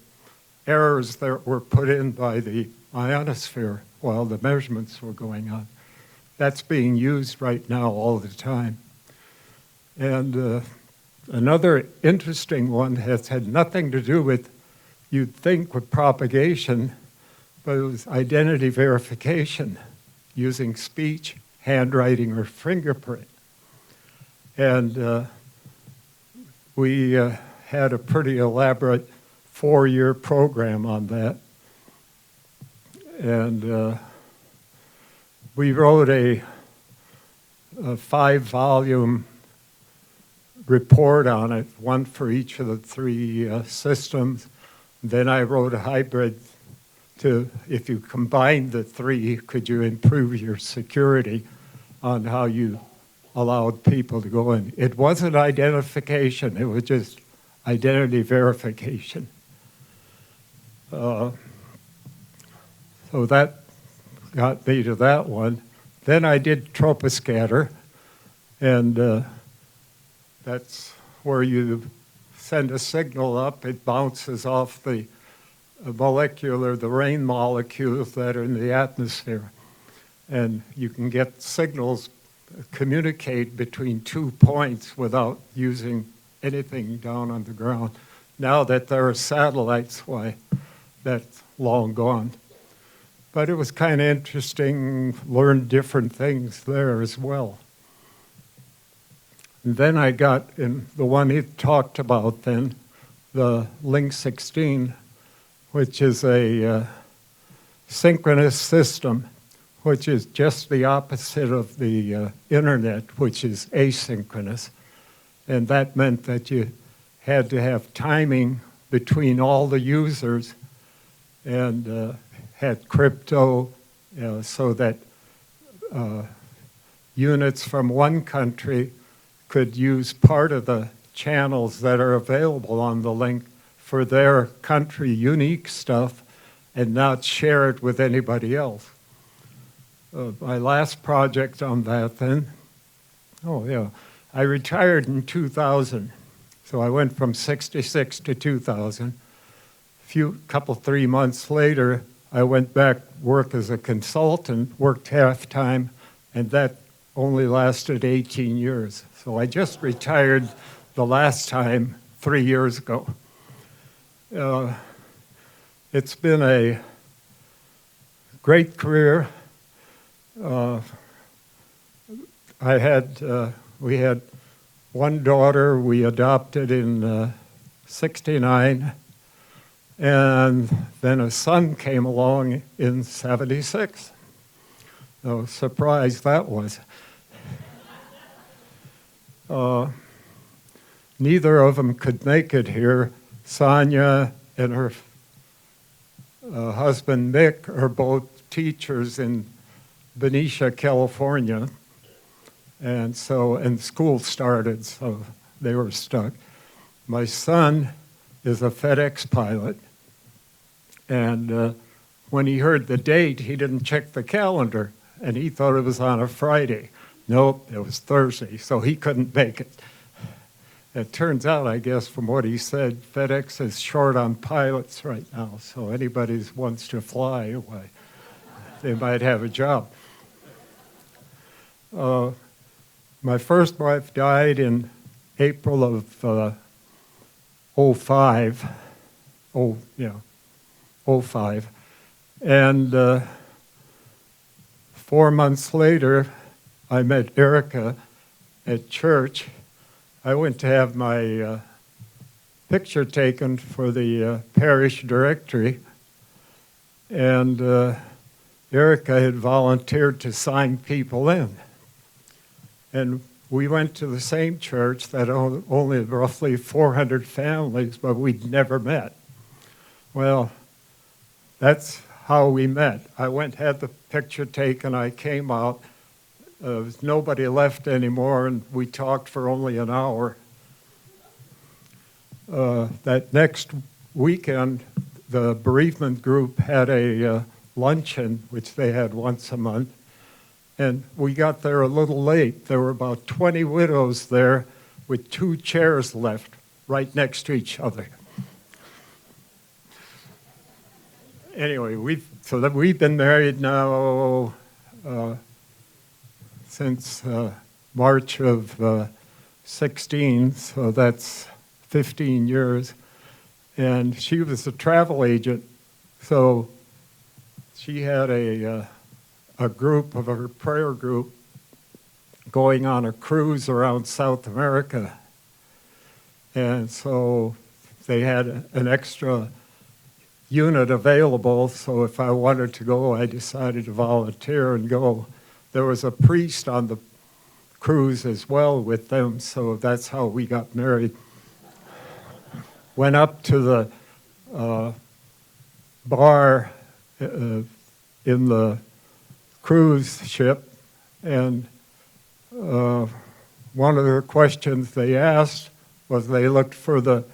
errors that were put in by the ionosphere while the measurements were going on. That's being used right now all the time. And another interesting one has had nothing to do with, you'd think, with propagation, but it was identity verification using speech, handwriting, or fingerprint. And we had a pretty elaborate 4-year program on that. And we wrote a 5-volume report on it, one for each of the 3 systems. Then I wrote a hybrid to, if you combine the 3, could you improve your security on how you allowed people to go in. It wasn't identification, it was just identity verification. So that got me to that one. Then I did troposcatter, and that's where you send a signal up, it bounces off the the rain molecules that are in the atmosphere. And you can get signals communicate between 2 points without using anything down on the ground. Now that there are satellites, why, that's long gone. But it was kind of interesting, learned different things there as well. And then I got in the one he talked about then, the Link 16, which is a synchronous system, which is just the opposite of the internet, which is asynchronous. And that meant that you had to have timing between all the users, and had crypto so that units from one country could use part of the channels that are available on the link for their country unique stuff and not share it with anybody else. My last project on that then, I retired in 2000. So I went from 66 to 2000. Couple, 3 months later, I went back, work as a consultant, worked half-time, and that only lasted 18 years. So I just retired the last time 3 years ago. It's been a great career. We had one daughter we adopted in 69, and then a son came along in 76. So surprise that was. Neither of them could make it here. Sonia and her husband Mick are both teachers in Benicia, California. And school started, so they were stuck. My son is a FedEx pilot, and when he heard the date, he didn't check the calendar, and he thought it was on a Friday. Nope, it was Thursday, so he couldn't make it. It turns out, I guess, from what he said, FedEx is short on pilots right now, so anybody who wants to fly, why, they might have a job. My first wife died in April of 05. And 4 months later, I met Erica at church. I went to have my picture taken for the parish directory, and Erica had volunteered to sign people in. And we went to the same church that only roughly 400 families, but we'd never met. Well, that's how we met. I went, had the picture taken, I came out. There was nobody left anymore, and we talked for only an hour. That next weekend, the bereavement group had a luncheon, which they had once a month. And we got there a little late. There were about 20 widows there with 2 chairs left right next to each other. Anyway, we've been married now since March of 16, so that's 15 years. And she was a travel agent, so she had a group of her prayer group going on a cruise around South America. And so they had an extra unit available, so if I wanted to go, I decided to volunteer and go. There was a priest on the cruise as well with them, so that's how we got married. Went up to the bar in the cruise ship, and one of the questions they asked was they looked for the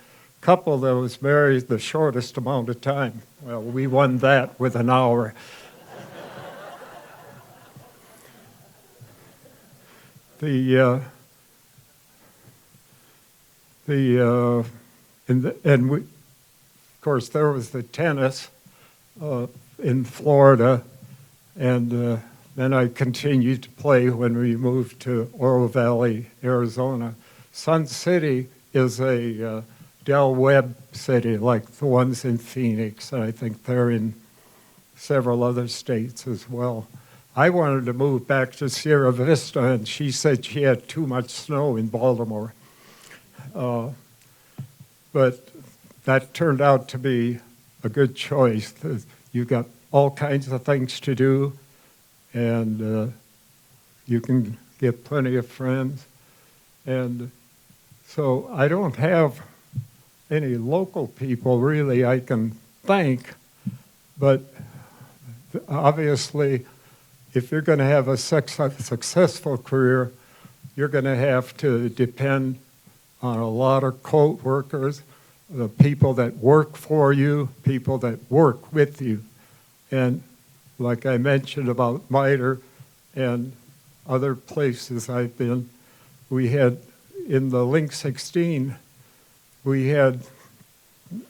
couple that was married the shortest amount of time. Well, we won that with an hour. Of course, there was the tennis in Florida, and then I continued to play when we moved to Oro Valley, Arizona. Sun City is a Del Webb city, like the ones in Phoenix, and I think they're in several other states as well. I wanted to move back to Sierra Vista, and she said she had too much snow in Baltimore. But that turned out to be a good choice. You've got all kinds of things to do, and you can get plenty of friends. And so I don't have any local people really I can thank, but obviously if you're going to have a successful career, you're going to have to depend on a lot of co-workers, the people that work for you, people that work with you. And like I mentioned about MITRE and other places I've been, we had in the Link 16, we had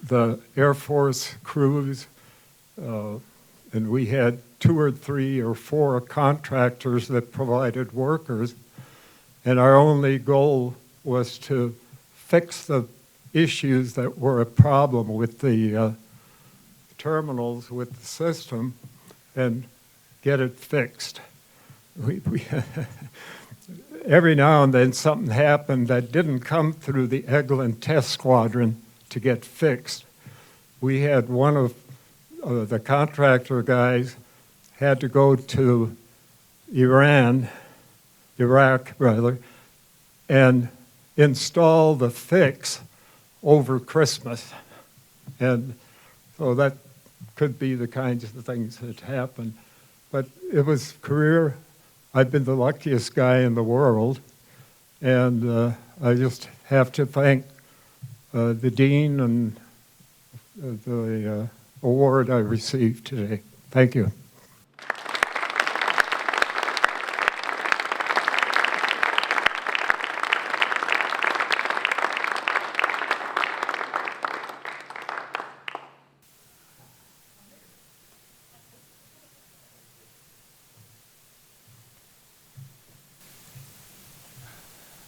the Air Force crews, and we had 2 or 3 or 4 contractors that provided workers, and our only goal was to fix the issues that were a problem with the terminals with the system and get it fixed. Every now and then something happened that didn't come through the Eglin test squadron to get fixed. We had one of the contractor guys had to go to Iraq rather, and install the fix over Christmas. And so that could be the kinds of things that happen. But it was career. I've been the luckiest guy in the world, and I just have to thank the dean and the award I received today. Thank you.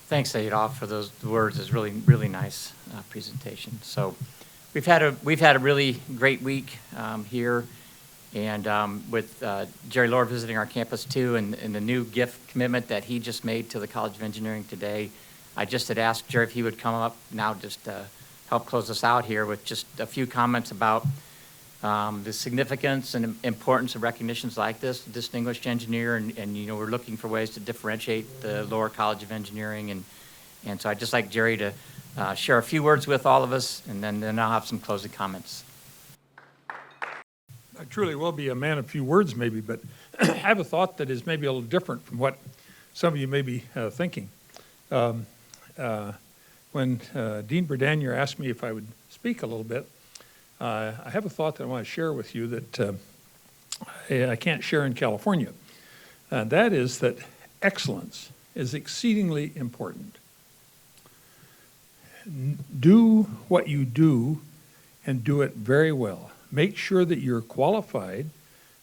Thanks, Adolph, for those words. It's really, really nice presentation. So we've had a really great week here, and with Jerry Lord visiting our campus too, and the new gift commitment that he just made to the College of Engineering today. I just had asked Jerry if he would come up now just to help close us out here with just a few comments about the significance and importance of recognitions like this, distinguished engineer, and you know, we're looking for ways to differentiate the Lower College of Engineering, and so I'd just like Jerry to share a few words with all of us, and then I'll have some closing comments. I truly will be a man of few words maybe, but I have a thought that is maybe a little different from what some of you may be thinking. When Dean Berdanier asked me if I would speak a little bit, I have a thought that I want to share with you that I can't share in California. And that is that excellence is exceedingly important. Do what you do and do it very well. Make sure that you're qualified.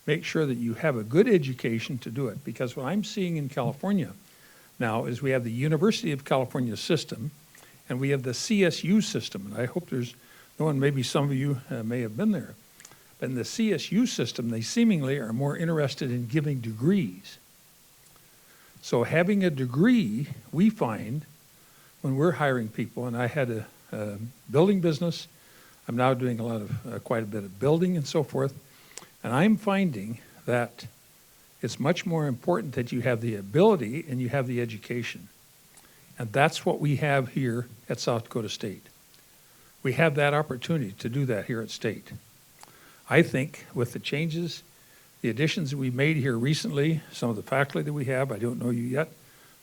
Make sure that you have a good education to do it. Because what I'm seeing in California now is we have the University of California system and we have the CSU system. And I hope there's no one, maybe some of you may have been there. But in the CSU system, they seemingly are more interested in giving degrees. So having a degree, we find, when we're hiring people, and I had a building business, I'm now doing a lot of, quite a bit of building and so forth, and I'm finding that it's much more important that you have the ability and you have the education. And that's what we have here at South Dakota State. We have that opportunity to do that here at State. I think with the changes, the additions that we made here recently, some of the faculty that we have, I don't know you yet.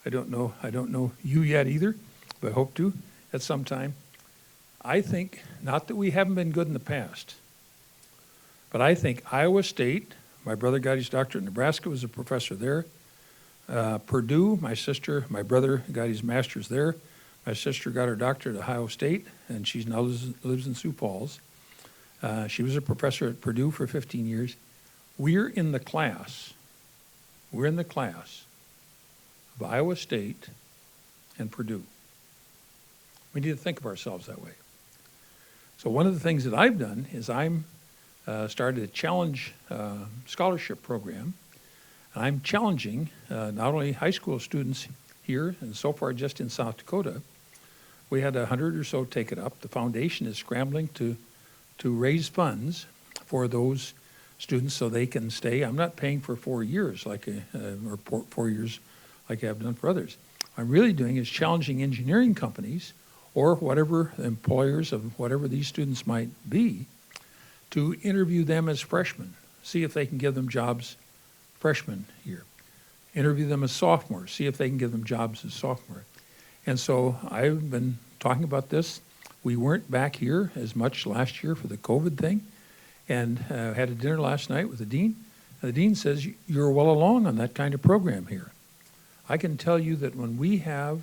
I don't know you yet either, but I hope to at some time. I think, not that we haven't been good in the past, but I think Iowa State, my brother got his doctorate in Nebraska, was a professor there. Purdue, my brother got his master's there. My sister got her doctorate at Ohio State, and she now lives in Sioux Falls. She was a professor at Purdue for 15 years. We're in the class of Iowa State and Purdue. We need to think of ourselves that way. So one of the things that I've done is I'm started a challenge scholarship program. And I'm challenging not only high school students here, and so far just in South Dakota, we had 100 or so take it up. The foundation is scrambling to raise funds for those students so they can stay. I'm not paying for 4 years or 4 years like I've done for others. What I'm really doing is challenging engineering companies or whatever employers of whatever these students might be to interview them as freshmen, see if they can give them jobs freshman year. Interview them as sophomores, see if they can give them jobs as sophomore. And so I've been talking about this. We weren't back here as much last year for the COVID thing, and had a dinner last night with the dean. And the dean says, you're well along on that kind of program here. I can tell you that when we have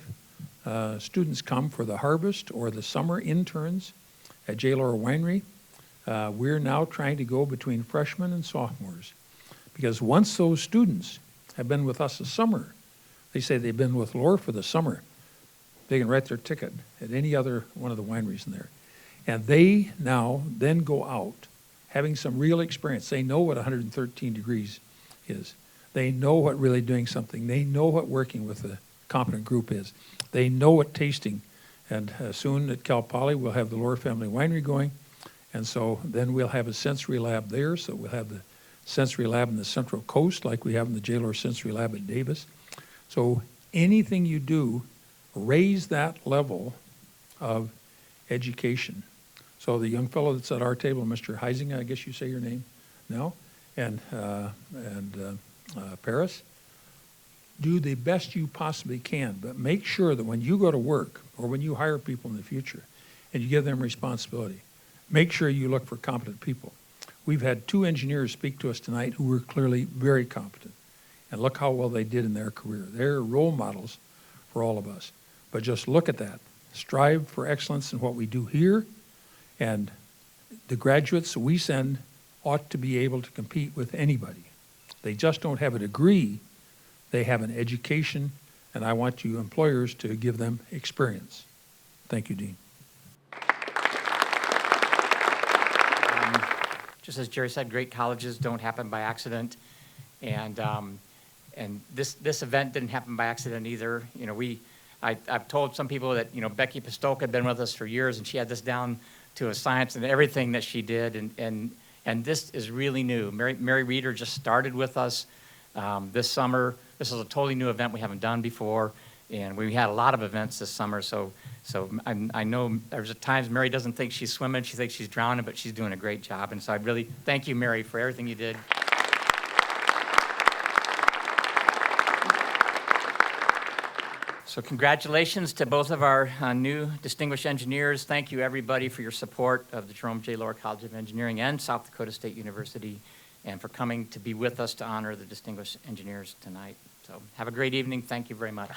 students come for the harvest or the summer interns at J. Laura Winery. We're now trying to go between freshmen and sophomores, because once those students have been with us a summer, they say they've been with Laura for the summer, they can write their ticket at any other one of the wineries in there. And they now then go out having some real experience. They know what 113 degrees is. They know what really doing something. They know what working with a competent group is. They know what tasting. And soon at Cal Poly, we'll have the Laura Family Winery going. And so then we'll have a sensory lab there. So we'll have the sensory lab in the Central Coast like we have in the J. Laura Sensory Lab at Davis. So anything you do, raise that level of education. So the young fellow that's at our table, Mr. Heisinger, I guess you say your name now, and Paris, do the best you possibly can, but make sure that when you go to work or when you hire people in the future and you give them responsibility, make sure you look for competent people. We've had 2 engineers speak to us tonight who were clearly very competent, and look how well they did in their career. They're role models for all of us. But just look at that. Strive for excellence in what we do here, and the graduates we send ought to be able to compete with anybody. They just don't have a degree, they have an education, and I want you employers to give them experience. Thank you, Dean. Just as Jerry said, great colleges don't happen by accident, and this event didn't happen by accident either. You know, I've told some people that, you know, Becky Pistolka had been with us for years, and she had this down to a science and everything that she did, and this is really new. Mary Reeder just started with us this summer. This is a totally new event we haven't done before, and we had a lot of events this summer, so I know there's times Mary doesn't think she's swimming, she thinks she's drowning, but she's doing a great job, and so I really thank you, Mary, for everything you did. So congratulations to both of our new distinguished engineers. Thank you, everybody, for your support of the Jerome J. Lower College of Engineering and South Dakota State University, and for coming to be with us to honor the distinguished engineers tonight. So have a great evening. Thank you very much.